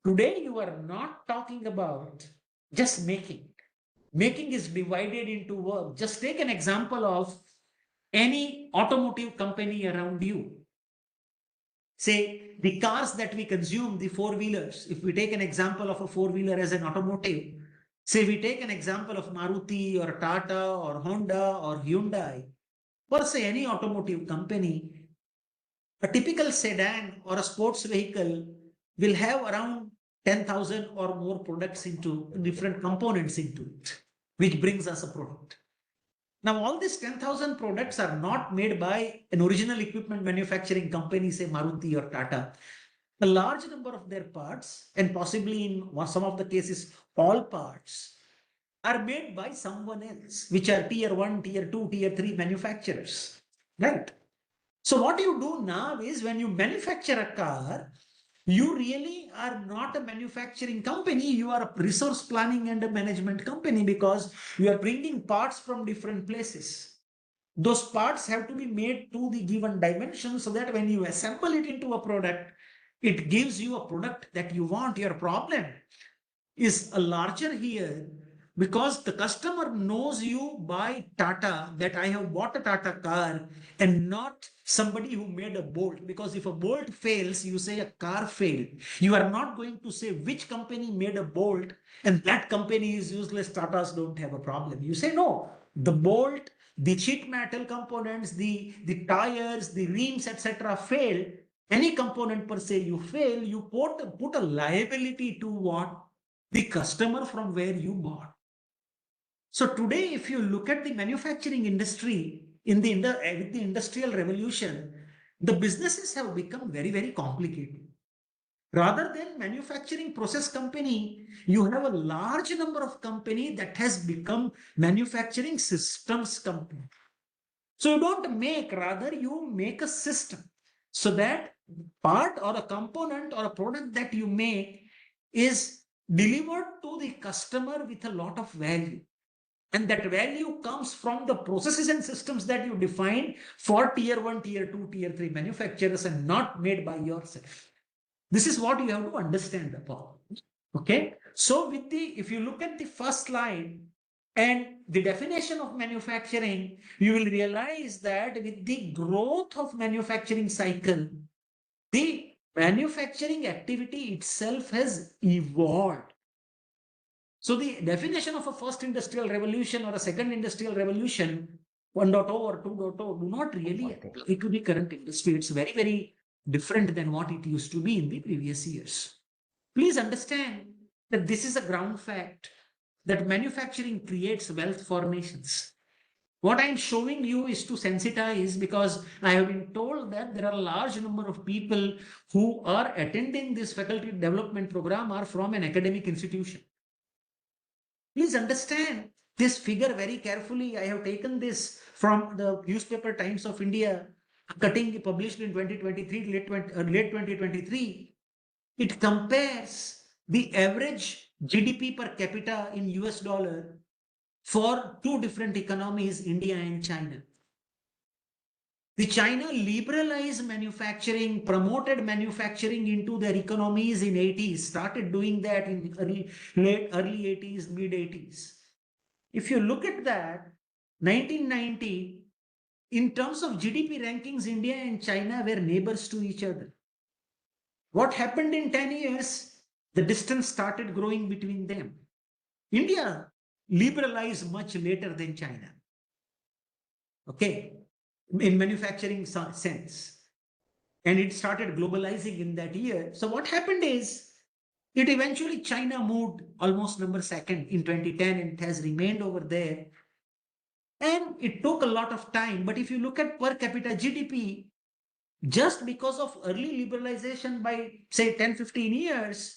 Speaker 5: today you are not talking about just making. Making is divided into work. Just take an example of any automotive company around you. Say the cars that we consume, the four-wheelers, if we take an example of a four-wheeler as an automotive, say we take an example of Maruti or Tata or Honda or Hyundai, or say any automotive company, a typical sedan or a sports vehicle will have around 10,000 or more products into different components into it, which brings us a product. Now, all these 10,000 products are not made by an original equipment manufacturing company, say Maruti or Tata. A large number of their parts, and possibly in some of the cases, all parts, are made by someone else, which are tier 1, tier 2, tier 3 manufacturers, right? So what you do now is when you manufacture a car, you really are not a manufacturing company, you are a resource planning and a management company because you are bringing parts from different places. Those parts have to be made to the given dimension so that when you assemble it into a product, it gives you a product that you want. Your problem is a larger here because the customer knows you by Tata, that I have bought a Tata car, and not somebody who made a bolt. Because if a bolt fails, you say a car failed. You are not going to say which company made a bolt and that company is useless, Tatas don't have a problem. You say no, the bolt, the sheet metal components, the tires, the rims, etc. failed. Any component per se you fail, you put a liability to what? The customer from where you bought. So today, if you look at the manufacturing industry with the industrial revolution, the businesses have become very, very complicated. Rather than manufacturing process company, you have a large number of company that has become manufacturing systems company. So you don't make, rather you make a system so that part or a component or a product that you make is delivered to the customer with a lot of value. And that value comes from the processes and systems that you define for tier 1, tier 2, tier 3 manufacturers and not made by yourself. This is what you have to understand about. Okay. So if you look at the first slide and the definition of manufacturing, you will realize that with the growth of manufacturing cycle, the manufacturing activity itself has evolved. So the definition of a first industrial revolution or a second industrial revolution, 1.0 or 2.0, do not really apply to the current industry. It's very, very different than what it used to be in the previous years. Please understand that this is a ground fact that manufacturing creates wealth for nations. What I'm showing you is to sensitize, because I have been told that there are a large number of people who are attending this faculty development program are from an academic institution. Please understand this figure very carefully. I have taken this from the newspaper Times of India, a cutting published in 2023, late 2023. It compares the average GDP per capita in US dollar for two different economies, India and China. The China liberalized manufacturing, promoted manufacturing into their economies in 80s, started doing that in early 80s, mid 80s. If you look at that, 1990, in terms of GDP rankings, India and China were neighbors to each other. What happened in 10 years? The distance started growing between them. India liberalized much later than China. Okay, in manufacturing sense. And it started globalizing in that year. So what happened is, it eventually China moved almost number second in 2010 and it has remained over there. And it took a lot of time. But if you look at per capita GDP, just because of early liberalization by say 10, 15 years,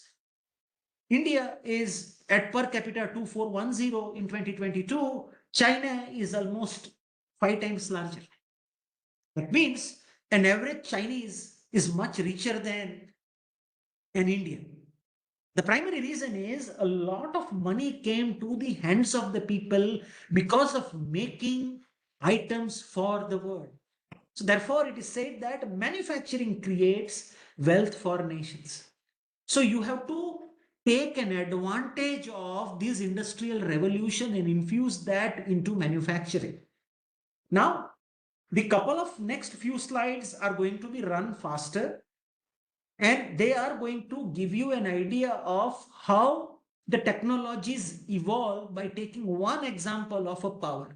Speaker 5: India is at per capita 2410 in 2022. China is almost 5 times larger. That means an average Chinese is much richer than an Indian. The primary reason is a lot of money came to the hands of the people because of making items for the world. So therefore, it is said that manufacturing creates wealth for nations. So you have to take an advantage of this industrial revolution and infuse that into manufacturing. Now, the couple of next few slides are going to be run faster, and they are going to give you an idea of how the technologies evolve by taking one example of a power.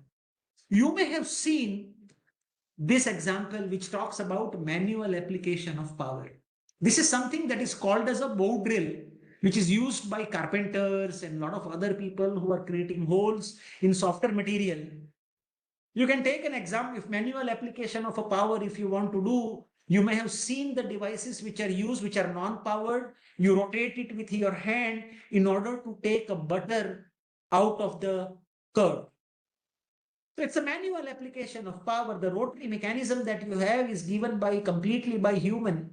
Speaker 5: You may have seen this example which talks about manual application of power. This is something that is called as a bow drill, which is used by carpenters and a lot of other people who are creating holes in softer material. You can take an example, if manual application of a power, if you want to do, you may have seen the devices which are used, which are non-powered. You rotate it with your hand in order to take a butter out of the curd. So it's a manual application of power. The rotary mechanism that you have is given completely by human.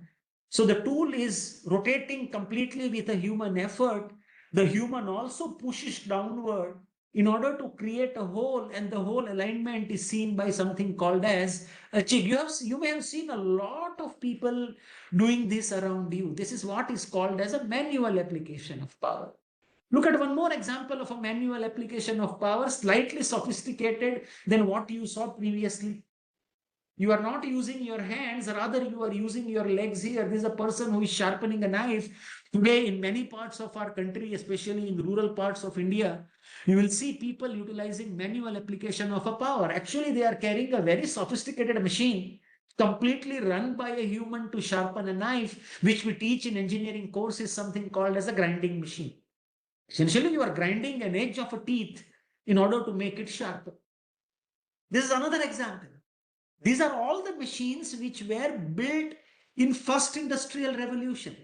Speaker 5: So the tool is rotating completely with a human effort. The human also pushes downward in order to create a hole, and the whole alignment is seen by something called as a jig. You may have seen a lot of people doing this around you. This is what is called as a manual application of power. Look at one more example of a manual application of power, slightly sophisticated than what you saw previously. You are not using your hands, rather you are using your legs here. This is a person who is sharpening a knife. Today, in many parts of our country, especially in rural parts of India, you will see people utilizing manual application of a power. Actually, they are carrying a very sophisticated machine, completely run by a human to sharpen a knife, which we teach in engineering courses, something called as a grinding machine. Essentially, you are grinding an edge of a teeth in order to make it sharper. This is another example. These are all the machines which were built in first industrial revolution,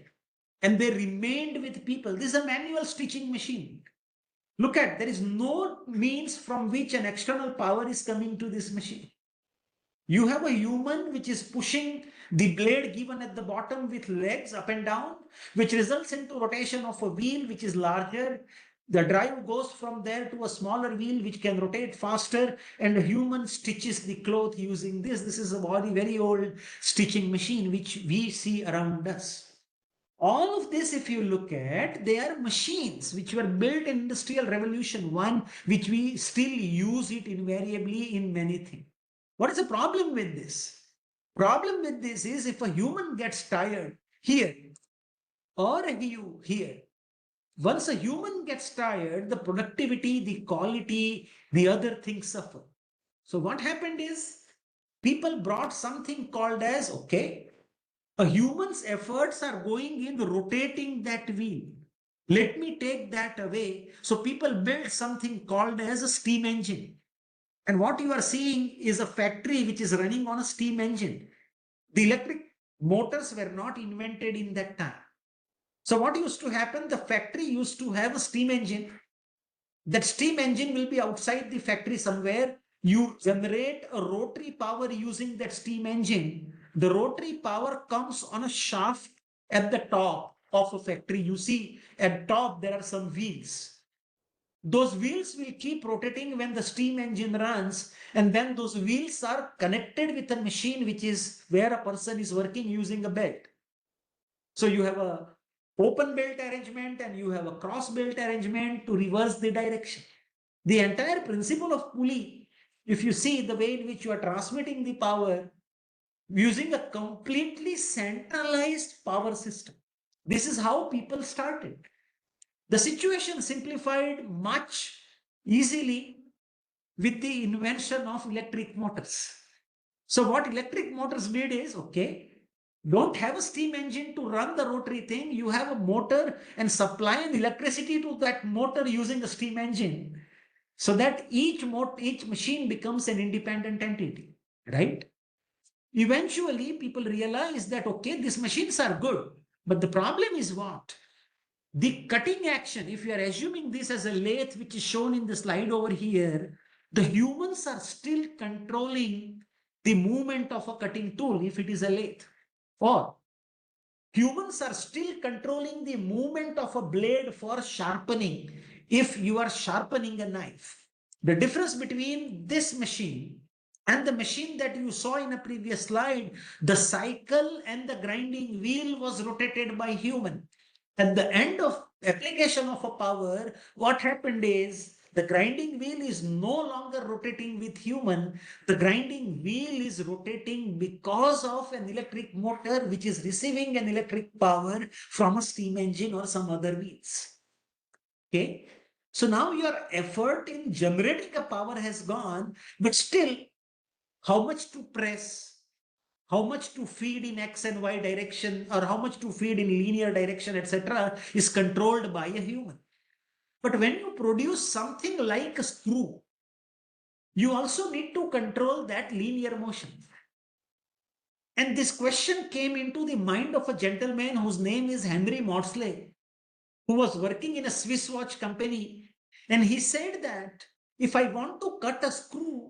Speaker 5: and they remained with people. This is a manual stitching machine. Look at, there is no means from which an external power is coming to this machine. You have a human which is pushing the blade given at the bottom with legs up and down, which results into rotation of a wheel which is larger. The drive goes from there to a smaller wheel which can rotate faster, and a human stitches the cloth using this. This is a very old stitching machine which we see around us. All of this, if you look at, they are machines which were built in Industrial Revolution 1, which we still use it invariably in many things. What is the problem with this? Problem with this is, if a human gets tired, here or you here. Once a human gets tired, the productivity, the quality, the other things suffer. So what happened is people brought something called as, okay, a human's efforts are going in rotating that wheel. Let me take that away. So people built something called as a steam engine. And what you are seeing is a factory which is running on a steam engine. The electric motors were not invented in that time. So what used to happen? The factory used to have a steam engine. That steam engine will be outside the factory somewhere. You generate a rotary power using that steam engine. The rotary power comes on a shaft at the top of a factory. You see at top there are some wheels. Those wheels will keep rotating when the steam engine runs, and then those wheels are connected with a machine which is where a person is working using a belt. So you have a open belt arrangement and you have a cross belt arrangement to reverse the direction. The entire principle of pulley, if you see the way in which you are transmitting the power using a completely centralized power system. This is how people started. The situation simplified much easily with the invention of electric motors. So what electric motors did is, okay, don't have a steam engine to run the rotary thing. You have a motor and supply an electricity to that motor using a steam engine, so that each machine becomes an independent entity, right? Eventually, people realize that, okay, these machines are good, but the problem is what? The cutting action, if you are assuming this as a lathe, which is shown in the slide over here, the humans are still controlling the movement of a cutting tool if it is a lathe. Or humans are still controlling the movement of a blade for sharpening if you are sharpening a knife. The difference between this machine and the machine that you saw in a previous slide, the cycle and the grinding wheel was rotated by human. At the end of application of a power, what happened is the grinding wheel is no longer rotating with human. The grinding wheel is rotating because of an electric motor which is receiving an electric power from a steam engine or some other wheels. Okay. So now your effort in generating a power has gone, but still, how much to press, how much to feed in X and Y direction, or how much to feed in linear direction, etc., is controlled by a human. But when you produce something like a screw, you also need to control that linear motion. And this question came into the mind of a gentleman whose name is Henry Maudslay, who was working in a Swiss watch company. And he said that if I want to cut a screw,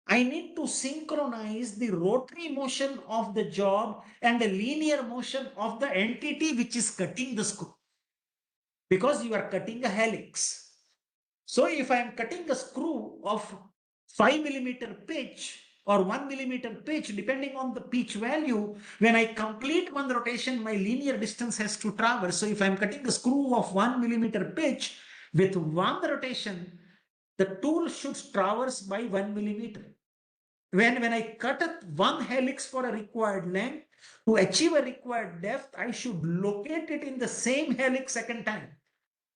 Speaker 5: I need to synchronize the rotary motion of the job and the linear motion of the entity which is cutting the screw, because you are cutting a helix. So if I am cutting a screw of 5 millimeter pitch or 1 millimeter pitch, depending on the pitch value, when I complete one rotation, my linear distance has to traverse. So if I'm cutting a screw of 1 millimeter pitch with one rotation, the tool should traverse by 1 millimeter. When I cut one helix for a required length, to achieve a required depth, I should locate it in the same helix second time,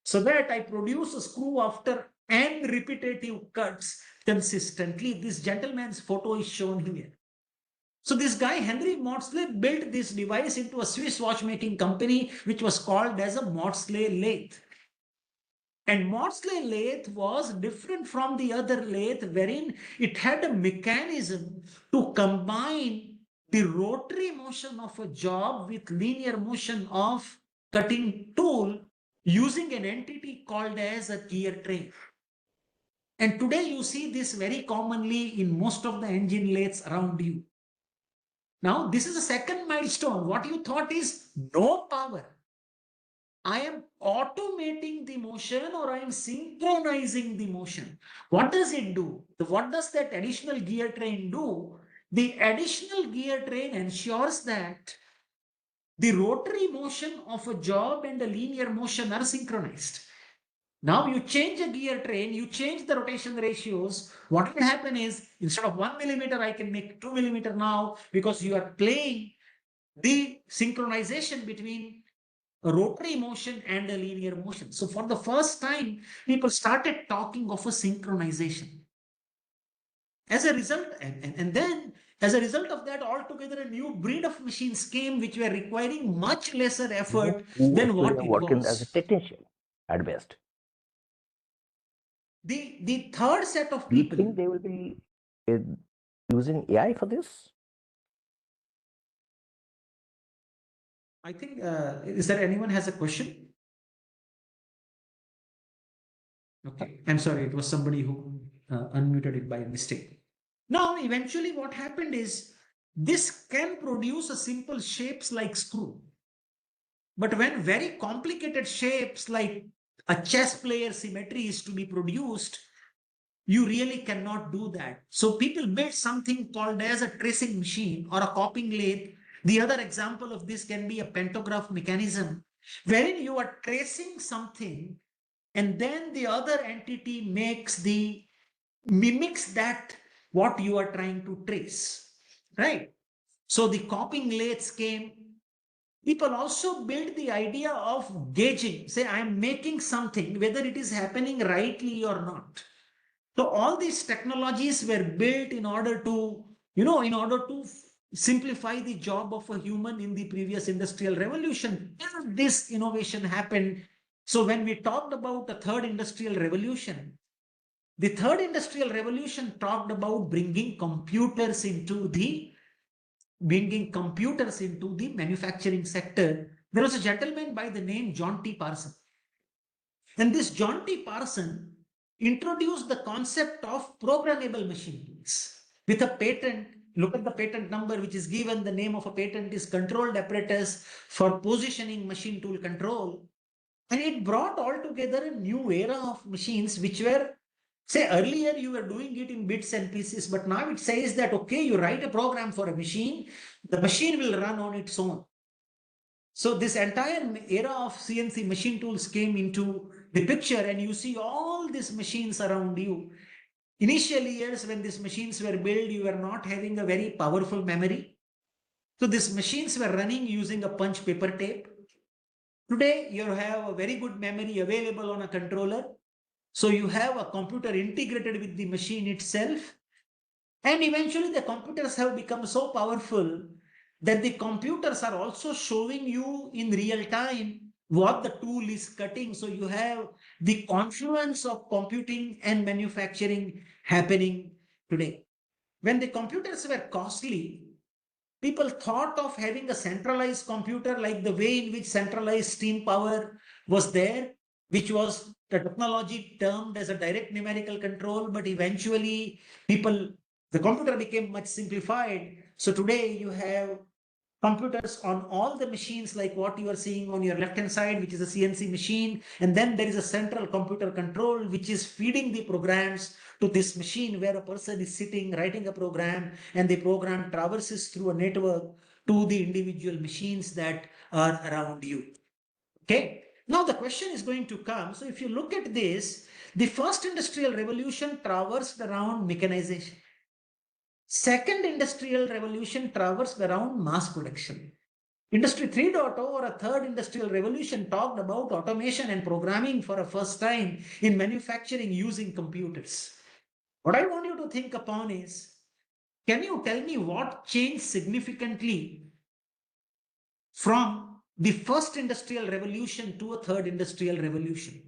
Speaker 5: so that I produce a screw after n repetitive cuts consistently. This gentleman's photo is shown here. So this guy, Henry Maudslay, built this device into a Swiss watchmaking company, which was called as a Maudslay lathe. And Maudslay lathe was different from the other lathe, wherein it had a mechanism to combine the rotary motion of a job with linear motion of cutting tool using an entity called as a gear train. And today you see this very commonly in most of the engine lathes around you. Now, this is a second milestone. What you thought is no power. I am automating the motion, or I am synchronizing the motion. What does it do? What does that additional gear train do? The additional gear train ensures that the rotary motion of a job and the linear motion are synchronized. Now you change a gear train, you change the rotation ratios. What will happen is, instead of 1 millimeter, I can make 2 millimeter now, because you are playing the synchronization between a rotary motion and a linear motion. So for the first time, people started talking of a synchronization. As a result, and then as a result of that, altogether a new breed of machines came which were requiring much lesser effort than what it
Speaker 7: working as a
Speaker 5: was.
Speaker 7: technician at best.
Speaker 5: The third set of
Speaker 7: Do you
Speaker 5: people.
Speaker 7: think they will be using AI for this?
Speaker 5: I think, is there anyone has a question? Okay, I'm sorry, it was somebody who unmuted it by mistake. Now, eventually what happened is this can produce a simple shapes like screw. But when very complicated shapes like a chess player symmetry is to be produced, you really cannot do that. So people built something called as a tracing machine or a copying lathe. The other example of this can be a pantograph mechanism, wherein you are tracing something and then the other entity mimics that what you are trying to trace, right? So the copying lathes came. People also built the idea of gauging, say, I'm making something, whether it is happening rightly or not. So all these technologies were built in order to, in order to simplify the job of a human in the previous industrial revolution. And this innovation happened. So when we talked about the third industrial revolution, the third industrial revolution talked about bringing computers into the manufacturing sector. There was a gentleman by the name John T. Parson. And this John T. Parson introduced the concept of programmable machine tools with a patent. Look at the patent number, which is given. The name of a patent is controlled apparatus for positioning machine tool control. And it brought all together a new era of machines, which were, say, earlier you were doing it in bits and pieces, but now it says that, okay, you write a program for a machine, the machine will run on its own. So this entire era of CNC machine tools came into the picture, and you see all these machines around you. Initial years when these machines were built, you were not having a very powerful memory. So these machines were running using a punch paper tape. Today, you have a very good memory available on a controller. So you have a computer integrated with the machine itself. And eventually the computers have become so powerful that the computers are also showing you in real time what the tool is cutting. So you have the confluence of computing and manufacturing happening today. When the computers were costly, people thought of having a centralized computer like the way in which centralized steam power was there, which was the technology termed as a direct numerical control. But eventually the computer became much simplified. So today you have computers on all the machines like what you are seeing on your left hand side, which is a CNC machine. And then there is a central computer control, which is feeding the programs to this machine where a person is sitting writing a program, and the program traverses through a network to the individual machines that are around you. Okay. Now the question is going to come. So if you look at this, the first industrial revolution traversed around mechanization. Second industrial revolution traversed around mass production. Industry 3.0 or a third industrial revolution talked about automation and programming for a first time in manufacturing using computers. What I want you to think upon is, can you tell me what changed significantly from the first industrial revolution to a third industrial revolution?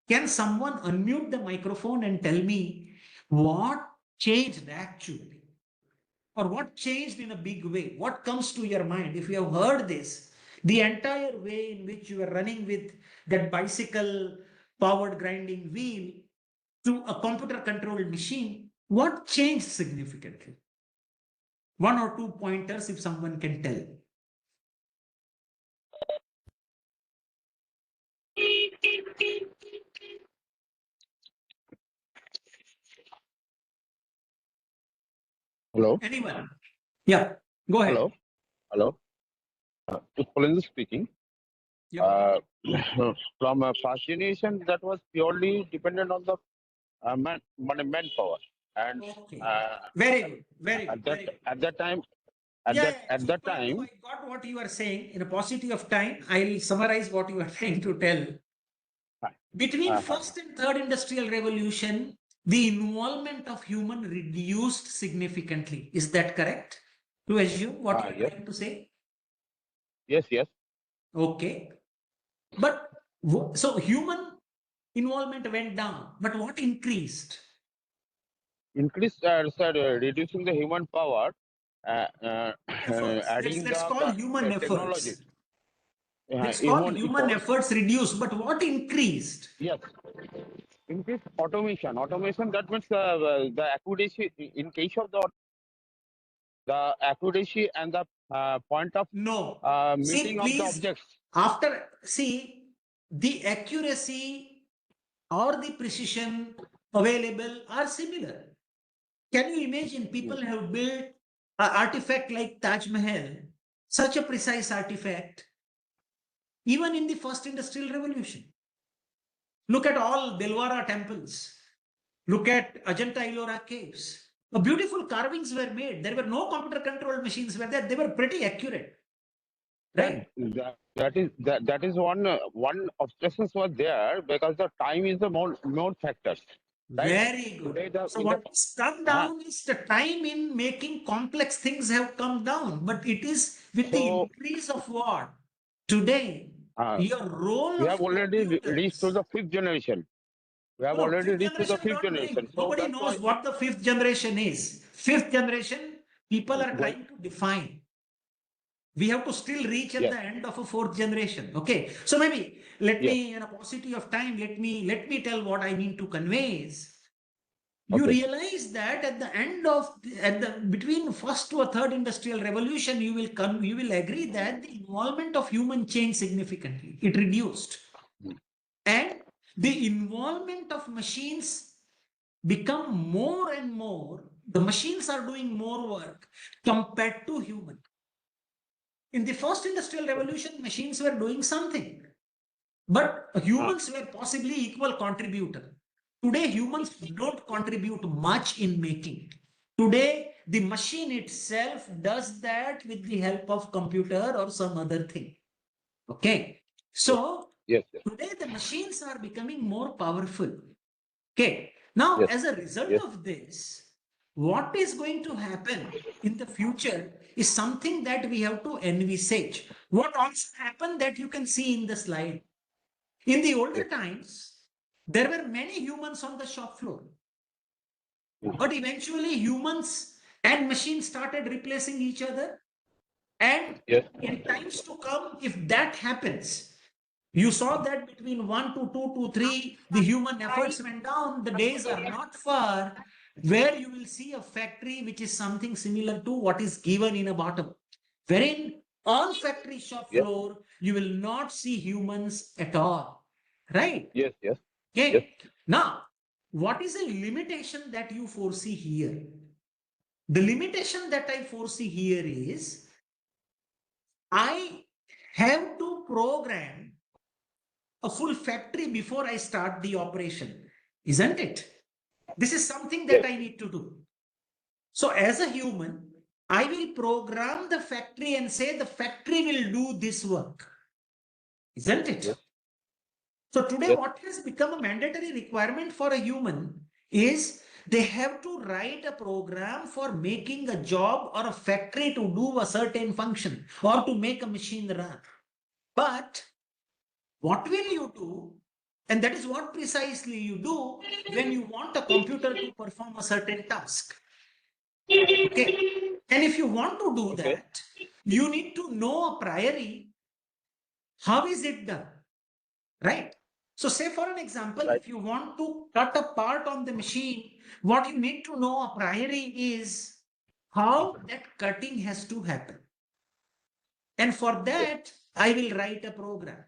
Speaker 5: Can someone unmute the microphone and tell me what changed actually? Or what changed in a big way? What comes to your mind? If you have heard this, the entire way in which you are running with that bicycle powered grinding wheel to a computer controlled machine, what changed significantly? One or two pointers if someone can tell.
Speaker 8: Hello.
Speaker 5: Anyone? Yeah, go ahead.
Speaker 8: Hello. Hello. Police speaking.
Speaker 5: Yep.
Speaker 8: From a past generation, that was purely dependent on the manpower, and
Speaker 5: Okay.
Speaker 8: uh,
Speaker 5: Very good. Very good.
Speaker 8: at that
Speaker 5: Very good.
Speaker 8: at that time, At
Speaker 5: So
Speaker 8: that time,
Speaker 5: I got what you are saying. In a paucity of time, I'll summarize what you are trying to tell. Between first and third industrial revolution, the involvement of human reduced significantly. Is that correct? To assume what you are
Speaker 8: yes.
Speaker 5: trying to say?
Speaker 8: Yes.
Speaker 5: Okay. But so human involvement went down, but what increased?
Speaker 8: Increase, reducing the human power,
Speaker 5: Efforts.
Speaker 8: adding
Speaker 5: Let's call human
Speaker 8: technology.
Speaker 5: efforts. Let's call human efforts reduced, but what increased?
Speaker 8: Yes. Increase automation. Automation, that means the accuracy, in case of the accuracy and the point of
Speaker 5: No. See,
Speaker 8: meeting of the
Speaker 5: please,
Speaker 8: objects.
Speaker 5: the accuracy or the precision available are similar. Can you imagine people have built an artifact like Taj Mahal, such a precise artifact, even in the first industrial revolution? Look at all Delwara temples. Look at Ajanta Ellora caves. Beautiful carvings were made. There were no computer controlled machines were there. They were pretty accurate. Right?
Speaker 8: That is one obsession was there, because the time is the more factors. Right?
Speaker 5: Very good. So what's come down is the time in making complex things have come down, but it is with the increase of what? Today, your role
Speaker 8: we
Speaker 5: of
Speaker 8: have already reached to
Speaker 5: computers.
Speaker 8: the fifth generation. We have
Speaker 5: No,
Speaker 8: already
Speaker 5: fifth
Speaker 8: reached to the
Speaker 5: generation,
Speaker 8: fifth generation. So
Speaker 5: nobody
Speaker 8: that's
Speaker 5: knows
Speaker 8: why
Speaker 5: what the fifth generation is. Fifth generation, people are trying to define. We have to still reach at the end of a fourth generation. Okay. So maybe let me, in a paucity of time, let me tell what I mean to convey is. You realize that at the end of between first to a third industrial revolution, you will agree that the involvement of human changed significantly. It reduced. And the involvement of machines become more and more, the machines are doing more work compared to human. In the first industrial revolution, machines were doing something, but humans were possibly equal contributor. Today, humans don't contribute much in making. Today, the machine itself does that with the help of computer or some other thing. Okay. So today the machines are becoming more powerful. Okay. Now, as a result of this, what is going to happen in the future is something that we have to envisage. What also happened that you can see in the slide. In the older times, there were many humans on the shop floor. But eventually humans and machines started replacing each other. And in times to come, if that happens, you saw that between 1 to 2 to 3, the human efforts went down. The days are not far where you will see a factory which is something similar to what is given in a bottom. Wherein on factory shop floor, you will not see humans at all. Right? Okay. Now, what is a limitation that you foresee here? The limitation that I foresee here is I have to program a full factory before I start the operation, isn't it? This is something that I need to do. So as a human, I will program the factory and say the factory will do this work, isn't it? So today what has become a mandatory requirement for a human is they have to write a program for making a job or a factory to do a certain function or to make a machine run. But what will you do? And that is what precisely you do when you want a computer to perform a certain task. Okay. And if you want to do that, you need to know a priori how is it done, right? So say for an example, if you want to cut a part on the machine, what you need to know a priori is how that cutting has to happen. And for that, I will write a program.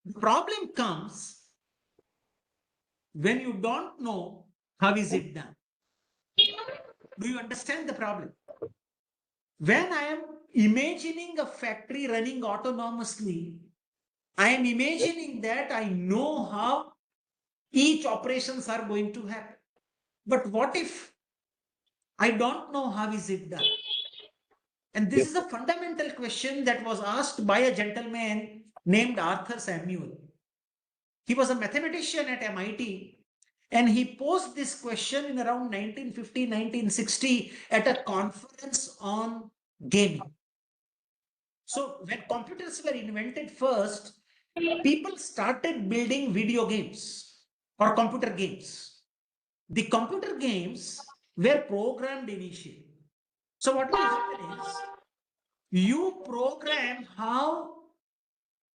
Speaker 5: The problem comes when you don't know how is it done. Do you understand the problem? When I am imagining a factory running autonomously, I am imagining that I know how each operations are going to happen. But what if I don't know how is it done? And this
Speaker 8: Yes,
Speaker 5: is a fundamental question that was asked by a gentleman named Arthur Samuel. He was a mathematician at MIT, and he posed this question in around 1950, 1960 at a conference on gaming. So when computers were invented first, people started building video games or computer games. The computer games were programmed initially. So what will happen is you program how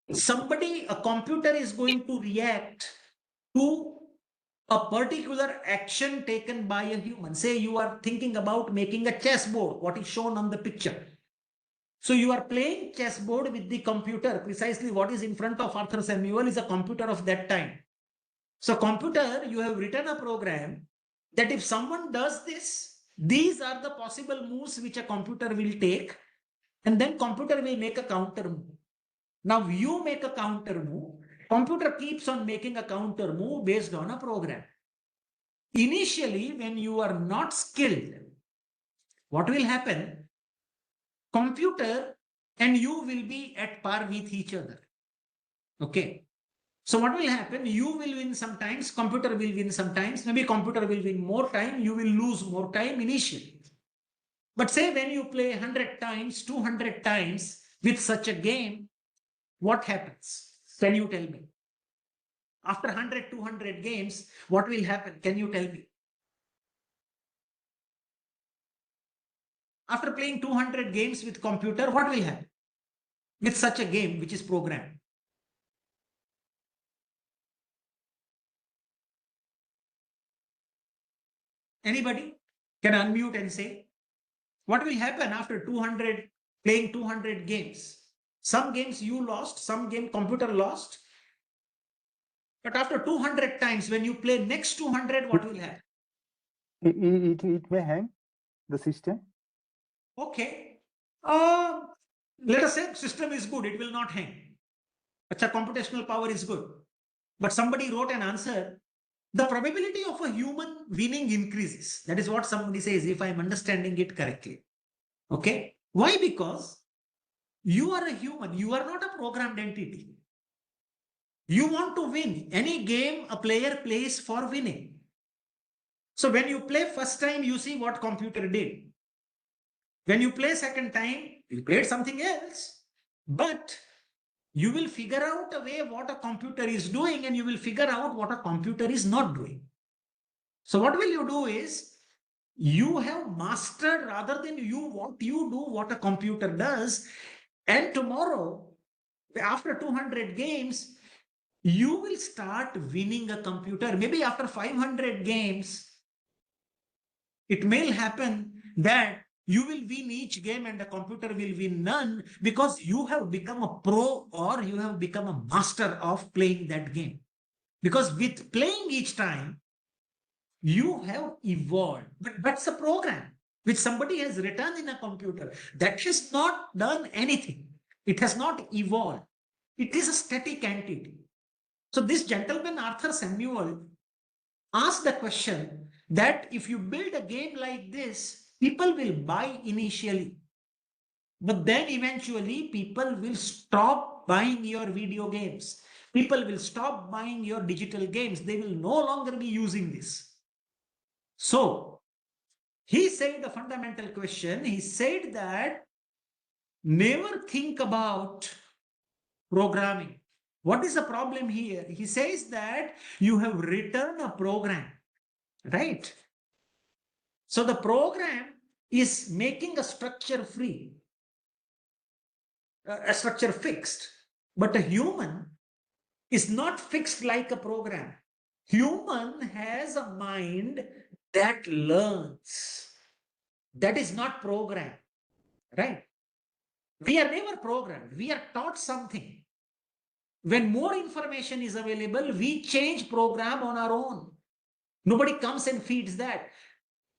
Speaker 5: a computer is going to react to a particular action taken by a human. Say you are thinking about making a chessboard, what is shown on the picture. So you are playing chessboard with the computer. Precisely what is in front of Arthur Samuel is a computer of that time. So computer, you have written a program that if someone does this, these are the possible moves which a computer will take, and then computer will make a counter move. Now you make a counter move, computer keeps on making a counter move based on a program. Initially, when you are not skilled, what will happen? Computer and you will be at par with each other. Okay. So what will happen? You will win sometimes, computer will win sometimes, maybe computer will win more time, you will lose more time initially. But say when you play 100 times, 200 times with such a game, what happens? Can you tell me? After 100, 200 games, what will happen? Can you tell me? After playing 200 games with computer, what will happen with such a game which is programmed? Anybody can unmute and say, what will happen after playing 200 games? Some games you lost, some game computer lost. But after 200 times, when you play next 200, what will happen?
Speaker 1: It may hang the system.
Speaker 5: Okay. Let us say system is good, it will not hang. Acha, computational power is good. But somebody wrote an answer. The probability of a human winning increases. That is what somebody says, if I'm understanding it correctly. Okay. Why? Because you are a human. You are not a programmed entity. You want to win. Any game a player plays for winning. So when you play first time, you see what computer did. When you play second time, you played something else. But you will figure out a way what a computer is doing, and you will figure out what a computer is not doing. So what will you do is, you have mastered rather than what you do, what a computer does. And tomorrow, after 200 games, you will start winning a computer. Maybe after 500 games, it may happen that you will win each game and the computer will win none, because you have become a pro or you have become a master of playing that game. Because with playing each time, you have evolved. But that's a program which somebody has written in a computer that has not done anything. It has not evolved. It is a static entity. So this gentleman, Arthur Samuel, asked the question that if you build a game like this, people will buy initially. But then eventually people will stop buying your video games. People will stop buying your digital games. They will no longer be using this. So he said a fundamental question. He said that never think about programming. What is the problem here? He says that you have written a program, right? So the program is making a structure free, a structure fixed, but a human is not fixed like a program. Human has a mind that learns. That is not programmed, right? We are never programmed. We are taught something. When more information is available, we change program on our own. Nobody comes and feeds that.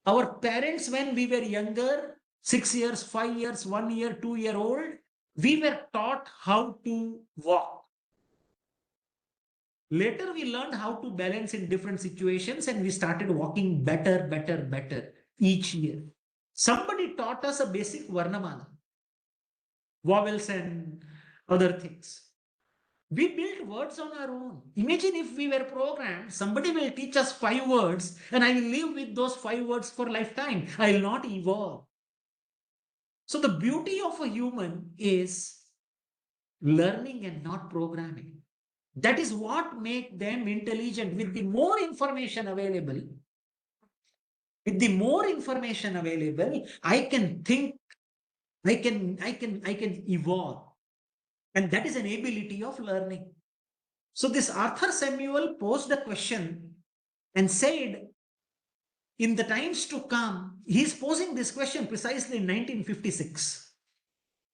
Speaker 5: Our parents, when we were younger, 6 years, 5 years, 1 year, 2-year-old, we were taught how to walk. Later, we learned how to balance in different situations, and we started walking better each year. Somebody taught us a basic Varnamala. vowels and other things. We built words on our own. Imagine if we were programmed, somebody will teach us 5 words and I will live with those 5 words for lifetime. I will not evolve. So the beauty of a human is learning and not programming. That is what makes them intelligent. With the more information available, I can think, I can evolve. And that is an ability of learning. So this Arthur Samuel posed a question and said, in the times to come, he's posing this question precisely in 1956.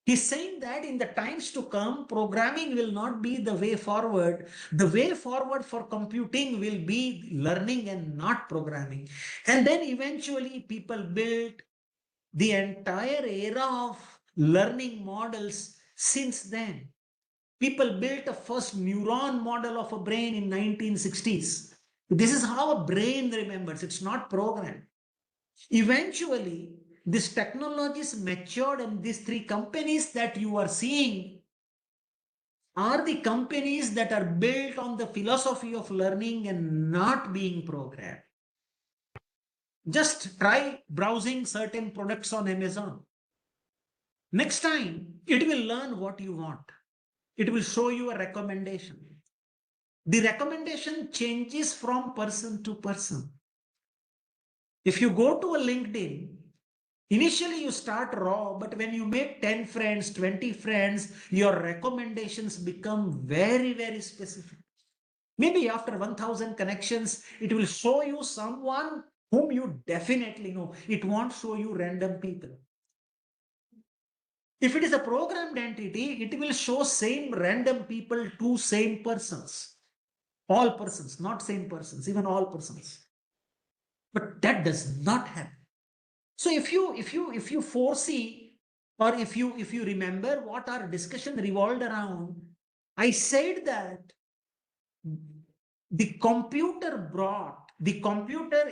Speaker 5: He's saying that in the times to come, programming will not be the way forward. The way forward for computing will be learning and not programming. And then eventually people built the entire era of learning models since then. People built a first neuron model of a brain in 1960s. This is how a brain remembers. It's not programmed. Eventually, this technologies matured, and these 3 companies that you are seeing are the companies that are built on the philosophy of learning and not being programmed. Just try browsing certain products on Amazon. Next time, it will learn what you want. It will show you a recommendation. The recommendation changes from person to person. If you go to a LinkedIn, initially you start raw, but when you make 10 friends, 20 friends, your recommendations become very, very specific. Maybe after 1000 connections, it will show you someone whom you definitely know. It won't show you random people. If it is a programmed entity, it will show same random people to same persons. All persons, not same persons, even all persons. But that does not happen. So if you foresee, or if you remember what our discussion revolved around, I said that the computer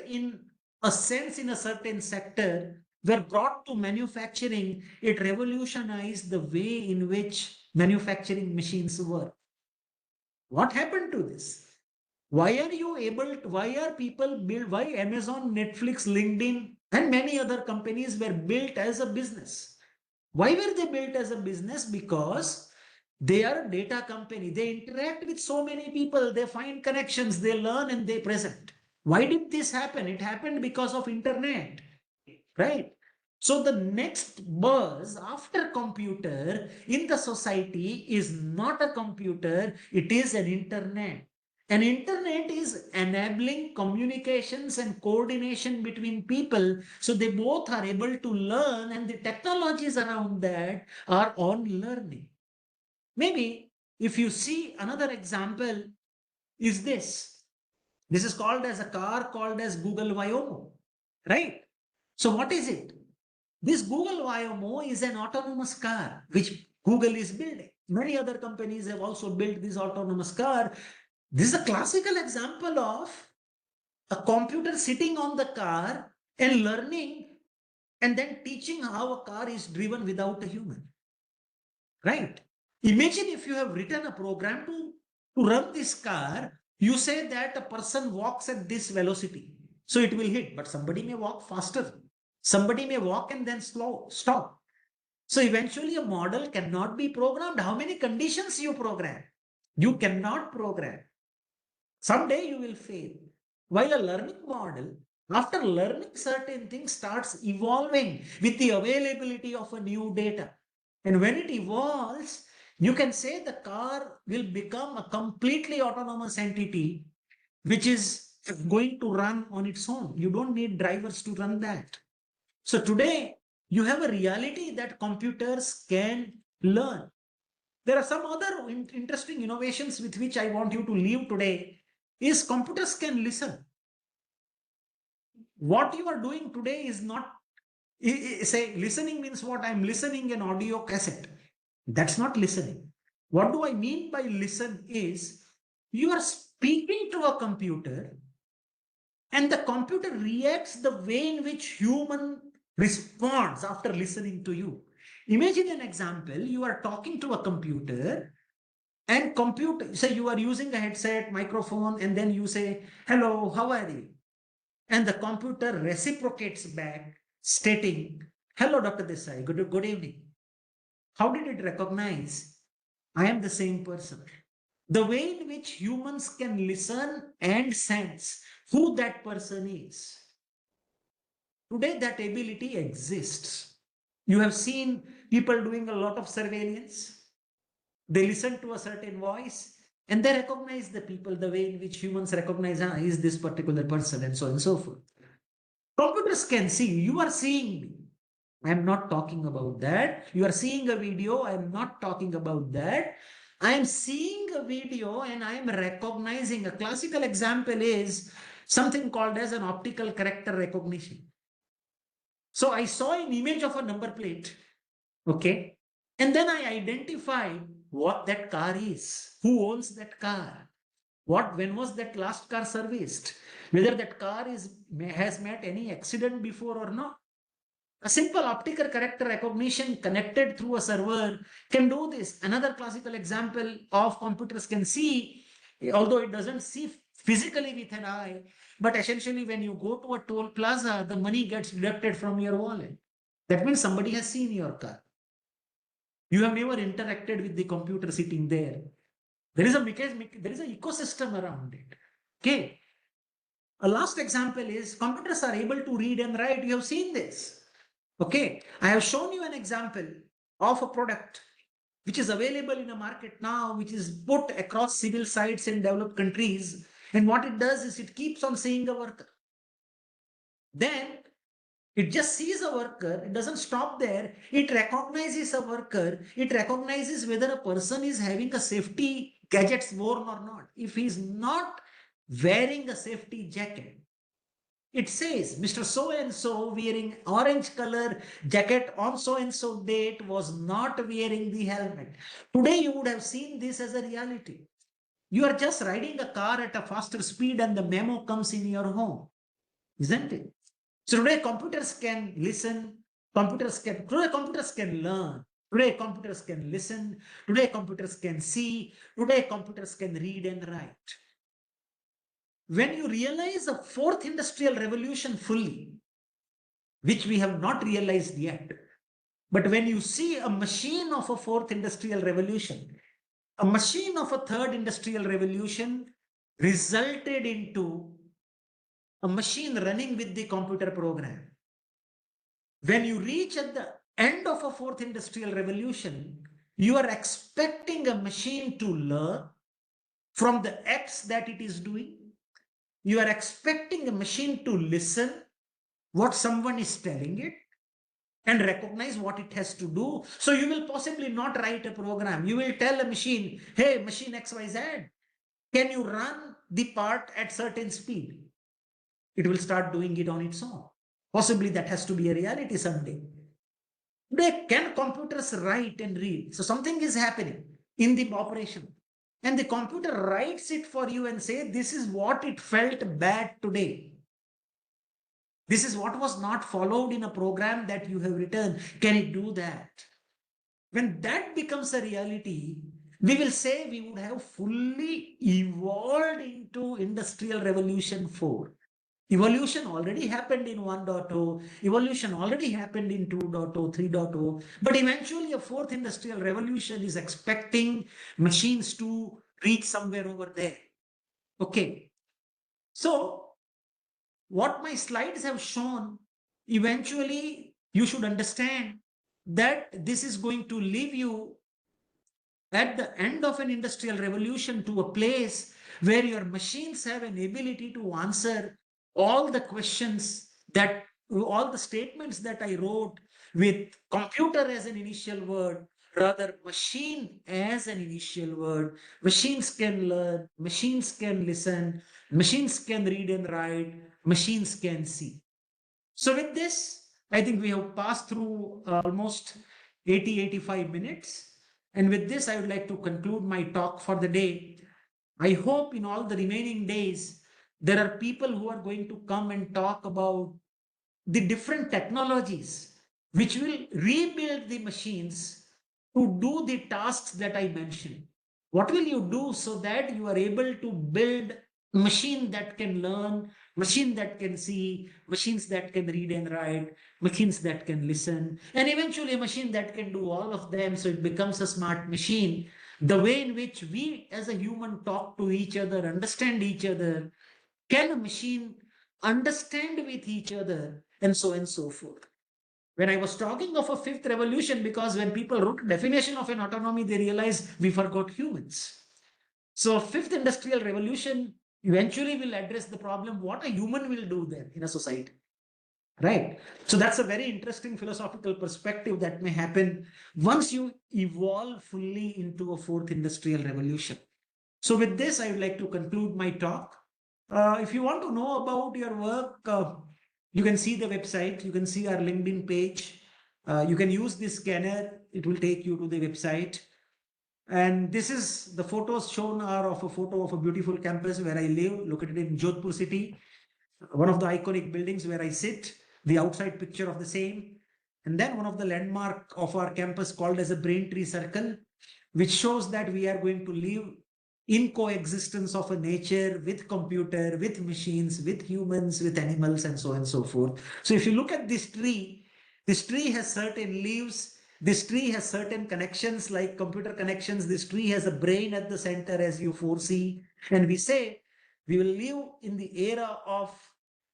Speaker 5: in a sense, in a certain sector, were brought to manufacturing. It revolutionized the way in which manufacturing machines work. What happened to this? Why are people build, why Amazon, Netflix, LinkedIn, and many other companies were built as a business? Why were they built as a business? Because they are a data company. They interact with so many people. They find connections, they learn, and they present. Why did this happen? It happened because of internet, right? So the next buzz after computer in the society is not a computer, it is an internet. An internet is enabling communications and coordination between people, so they both are able to learn, and the technologies around that are on learning. Maybe if you see another example is this. This is called as a car called as Google Waymo, right? So what is it? This Google Waymo is an autonomous car which Google is building. Many other companies have also built this autonomous car. This is a classical example of a computer sitting on the car and learning and then teaching how a car is driven without a human. Right? Imagine if you have written a program to run this car, you say that a person walks at this velocity, so it will hit, but somebody may walk faster. Somebody may walk and then stop. So eventually a model cannot be programmed. How many conditions you program? You cannot program. Someday you will fail. While a learning model, after learning certain things, starts evolving with the availability of a new data. And when it evolves, you can say the car will become a completely autonomous entity, which is going to run on its own. You don't need drivers to run that. So today, you have a reality that computers can learn. There are some other interesting innovations with which I want you to leave today. Is computers can listen. What you are doing today is not, say, listening means what? I'm listening an audio cassette. That's not listening. What do I mean by listen is you are speaking to a computer and the computer reacts the way in which human responds after listening to you. Imagine an example, you are talking to a computer and computer, say you are using a headset, microphone, and then you say, hello, how are you? And the computer reciprocates back stating, hello, Dr. Desai, good evening. How did it recognize I am the same person? The way in which humans can listen and sense who that person is. Today, that ability exists. You have seen people doing a lot of surveillance. They listen to a certain voice and they recognize the people the way in which humans recognize, is this particular person, and so on and so forth. Computers can see, you are seeing me. I am not talking about that. You are seeing a video. I am not talking about that. I am seeing a video and I am recognizing. A classical example is something called as an optical character recognition. So I saw an image of a number plate. Okay. And then I identified what that car is, who owns that car, when was that last car serviced, whether that car has met any accident before or not. A simple optical character recognition connected through a server can do this. Another classical example of computers can see, although it doesn't see physically with an eye, but essentially when you go to a toll plaza, the money gets deducted from your wallet. That means somebody has seen your car. You have never interacted with the computer sitting there. There is an ecosystem around it. Okay. A last example is computers are able to read and write. You have seen this. Okay, I have shown you an example of a product which is available in a market now, which is put across civil sites in developed countries. And what it does is it keeps on seeing a worker. Then it just sees a worker. It doesn't stop there. It recognizes a worker. It recognizes whether a person is having a safety gadgets worn or not. If he is not wearing a safety jacket, it says Mr. So-and-so wearing orange color jacket on so-and-so date was not wearing the helmet. Today, you would have seen this as a reality. You are just riding a car at a faster speed and the memo comes in your home, isn't it? So today, computers can listen. Today, computers can learn. Today, computers can listen. Today, computers can see. Today, computers can read and write. When you realize a fourth industrial revolution fully, which we have not realized yet, but when you see a machine of a fourth industrial revolution, a machine of a third industrial revolution resulted into a machine running with the computer program. When you reach at the end of a fourth industrial revolution, you are expecting a machine to learn from the acts that it is doing. You are expecting a machine to listen what someone is telling it and recognize what it has to do. So you will possibly not write a program. You will tell a machine, hey, machine XYZ, can you run the part at certain speed? It will start doing it on its own. Possibly that has to be a reality someday. Can computers write and read? So something is happening in the operation. And the computer writes it for you and say, this is what it felt bad today. This is what was not followed in a program that you have written. Can it do that? When that becomes a reality, we will say we would have fully evolved into Industrial Revolution 4. Evolution already happened in 1.0, evolution already happened in 2.0, 3.0, but eventually a fourth industrial revolution is expecting machines to reach somewhere over there. Okay. So what my slides have shown, eventually you should understand that this is going to leave you at the end of an industrial revolution to a place where your machines have an ability to answer all the questions that, all the statements that I wrote with computer as an initial word, rather machine as an initial word. Machines can learn, machines can listen, machines can read and write, machines can see. So with this, I think we have passed through almost 85 minutes. And with this, I would like to conclude my talk for the day. I hope in all the remaining days, there are people who are going to come and talk about the different technologies which will rebuild the machines to do the tasks that I mentioned. What will you do so that you are able to build machine that can learn, machine that can see, machines that can read and write, machines that can listen, and eventually a machine that can do all of them, so it becomes a smart machine. The way in which we as a human talk to each other, understand each other, can a machine understand with each other, and so forth. When I was talking of a fifth revolution, because when people wrote definition of an autonomy, they realized we forgot humans. So fifth industrial revolution eventually will address the problem what a human will do then in a society. Right. So that's a very interesting philosophical perspective that may happen once you evolve fully into a fourth industrial revolution. So with this, I would like to conclude my talk. If you want to know about your work, you can see the website, you can see our LinkedIn page. You can use this scanner, it will take you to the website. And this is the photos shown are of a photo of a beautiful campus where I live, located in Jodhpur city, one of the iconic buildings where I sit, the outside picture of the same. And then one of the landmark of our campus called as a Braintree Circle, which shows that we are going to live in coexistence of a nature with computer, with machines, with humans, with animals, and so forth. So if you look at this tree has certain leaves, this tree has certain connections like computer connections, this tree has a brain at the center as you foresee, and we say we will live in the era of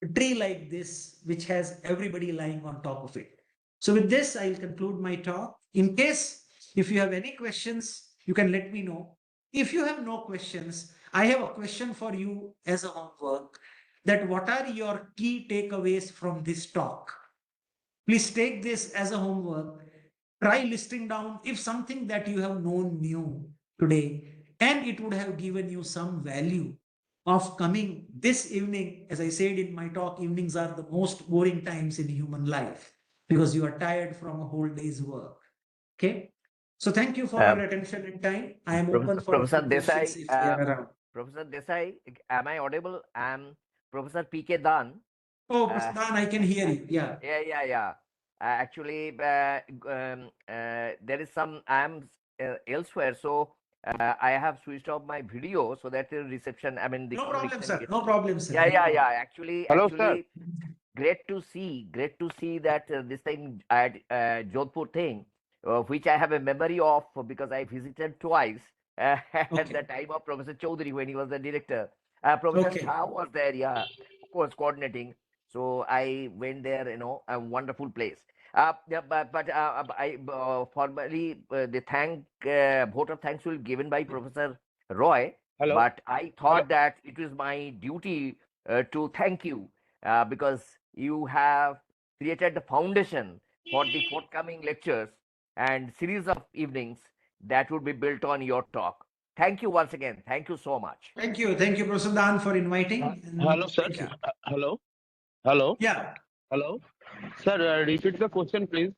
Speaker 5: a tree like this, which has everybody lying on top of it. So with this, I'll conclude my talk. In case if you have any questions, you can let me know. If you have no questions, I have a question for you as a homework, that what are your key takeaways from this talk? Please take this as a homework. Try listing down if something that you have known new today, and it would have given you some value of coming this evening. As I said in my talk, evenings are the most boring times in human life because you are tired from a whole day's work. Okay. So thank you for your attention and time. I am open for
Speaker 7: Professor
Speaker 5: questions
Speaker 7: Desai,
Speaker 5: if they are around.
Speaker 7: Professor Desai, am I audible? I'm Professor P.K. Dan.
Speaker 5: Oh, Prasadhan, I can hear you. Yeah.
Speaker 7: Yeah. Actually, there is some, I'm elsewhere, so I have switched off my video so that the reception, I mean, the
Speaker 5: No problem,
Speaker 7: connection
Speaker 5: sir.
Speaker 7: gets.
Speaker 5: No problem, sir.
Speaker 7: Yeah.
Speaker 8: Hello, sir.
Speaker 7: Actually, great to see that this time at Jodhpur thing, which I have a memory of because I visited twice at
Speaker 5: Okay.
Speaker 7: the time of Professor Chaudhary when he was the director. Professor
Speaker 5: Okay.
Speaker 7: Shah was there, yeah, of course, coordinating. So I went there, a wonderful place. Yeah, but I formally the vote of thanks will be given by Professor Roy.
Speaker 8: Hello.
Speaker 7: But I thought that it was my duty to thank you because you have created the foundation for the forthcoming lectures and series of evenings that would be built on your talk. Thank you once again. Thank you so much.
Speaker 5: Thank you, Prasadhan, for inviting.
Speaker 8: Hello, sir.
Speaker 5: Thank you.
Speaker 8: Hello.
Speaker 5: Yeah.
Speaker 8: Hello. Sir, repeat the question, please.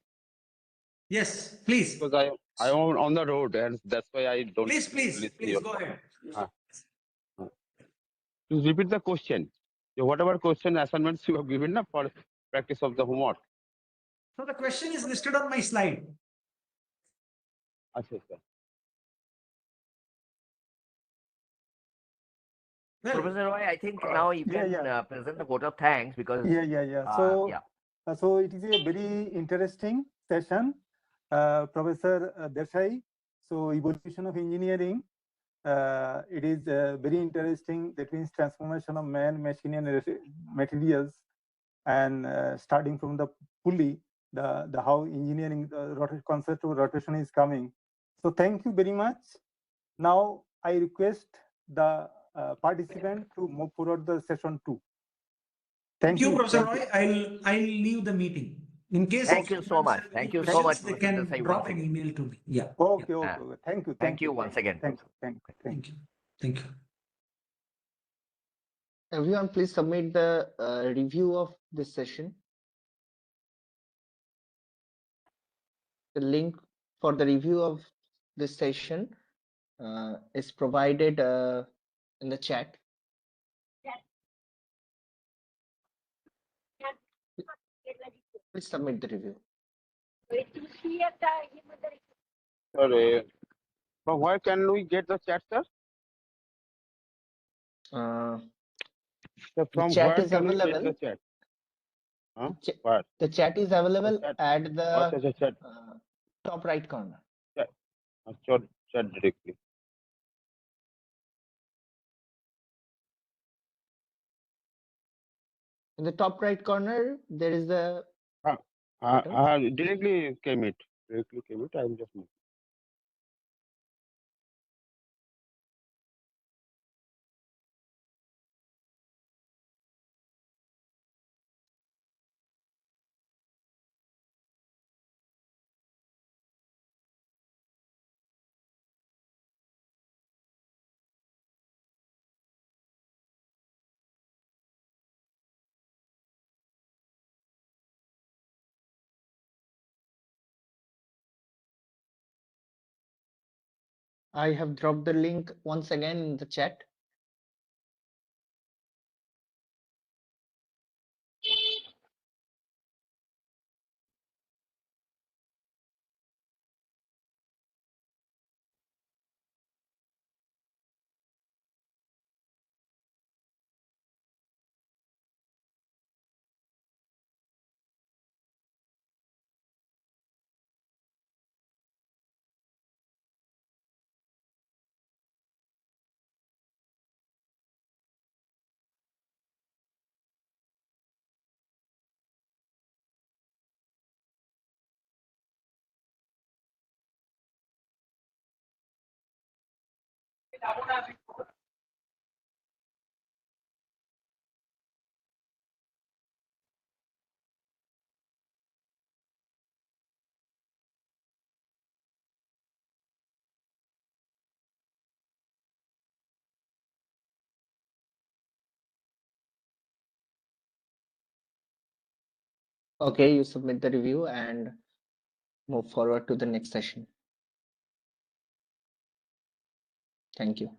Speaker 5: Yes, please.
Speaker 8: Because I am on the road, and that's why I don't.
Speaker 5: Please go ahead.
Speaker 8: Please repeat the question. Whatever question assignments you have given for practice of the homework.
Speaker 5: So the question is listed on my slide.
Speaker 8: Sir.
Speaker 5: Well,
Speaker 7: Professor Roy, I think now you can present the vote of thanks because
Speaker 1: So it is a very interesting session, Professor Desai. So evolution of engineering, it is very interesting. That means transformation of man, machine, and materials, and starting from the pulley, the how engineering concept of rotation is coming. So thank you very much. Now I request the participant to move forward the session 2.
Speaker 5: thank you, Professor Roy. I'll leave the meeting. In case
Speaker 7: thank you so much. Thank you so much,
Speaker 5: they
Speaker 7: Professor
Speaker 5: can
Speaker 7: Desai,
Speaker 5: drop
Speaker 7: once
Speaker 5: an
Speaker 7: again.
Speaker 5: email to me. Yeah.
Speaker 1: Okay.
Speaker 7: Thank you once again.
Speaker 1: Thank you.
Speaker 5: Thank you.
Speaker 2: Everyone, please submit the review of this session. The link for the review of this session is provided in the chat. Please submit the review.
Speaker 8: Sorry. From where can we get the chat, sir? So
Speaker 2: The
Speaker 8: from
Speaker 2: chat
Speaker 8: where
Speaker 2: is
Speaker 8: can we get the
Speaker 2: available.
Speaker 8: chat? Huh?
Speaker 2: Ch-
Speaker 8: Where?
Speaker 2: The chat is available
Speaker 8: chat.
Speaker 2: at
Speaker 8: What's
Speaker 2: the
Speaker 8: the chat?
Speaker 2: top right corner.
Speaker 8: Chat directly.
Speaker 2: In the top right corner, there is a
Speaker 8: Directly came it. Directly came it. I'm just.
Speaker 2: I have dropped the link once again in the chat. Okay, you submit the review and move forward to the next session. Thank you.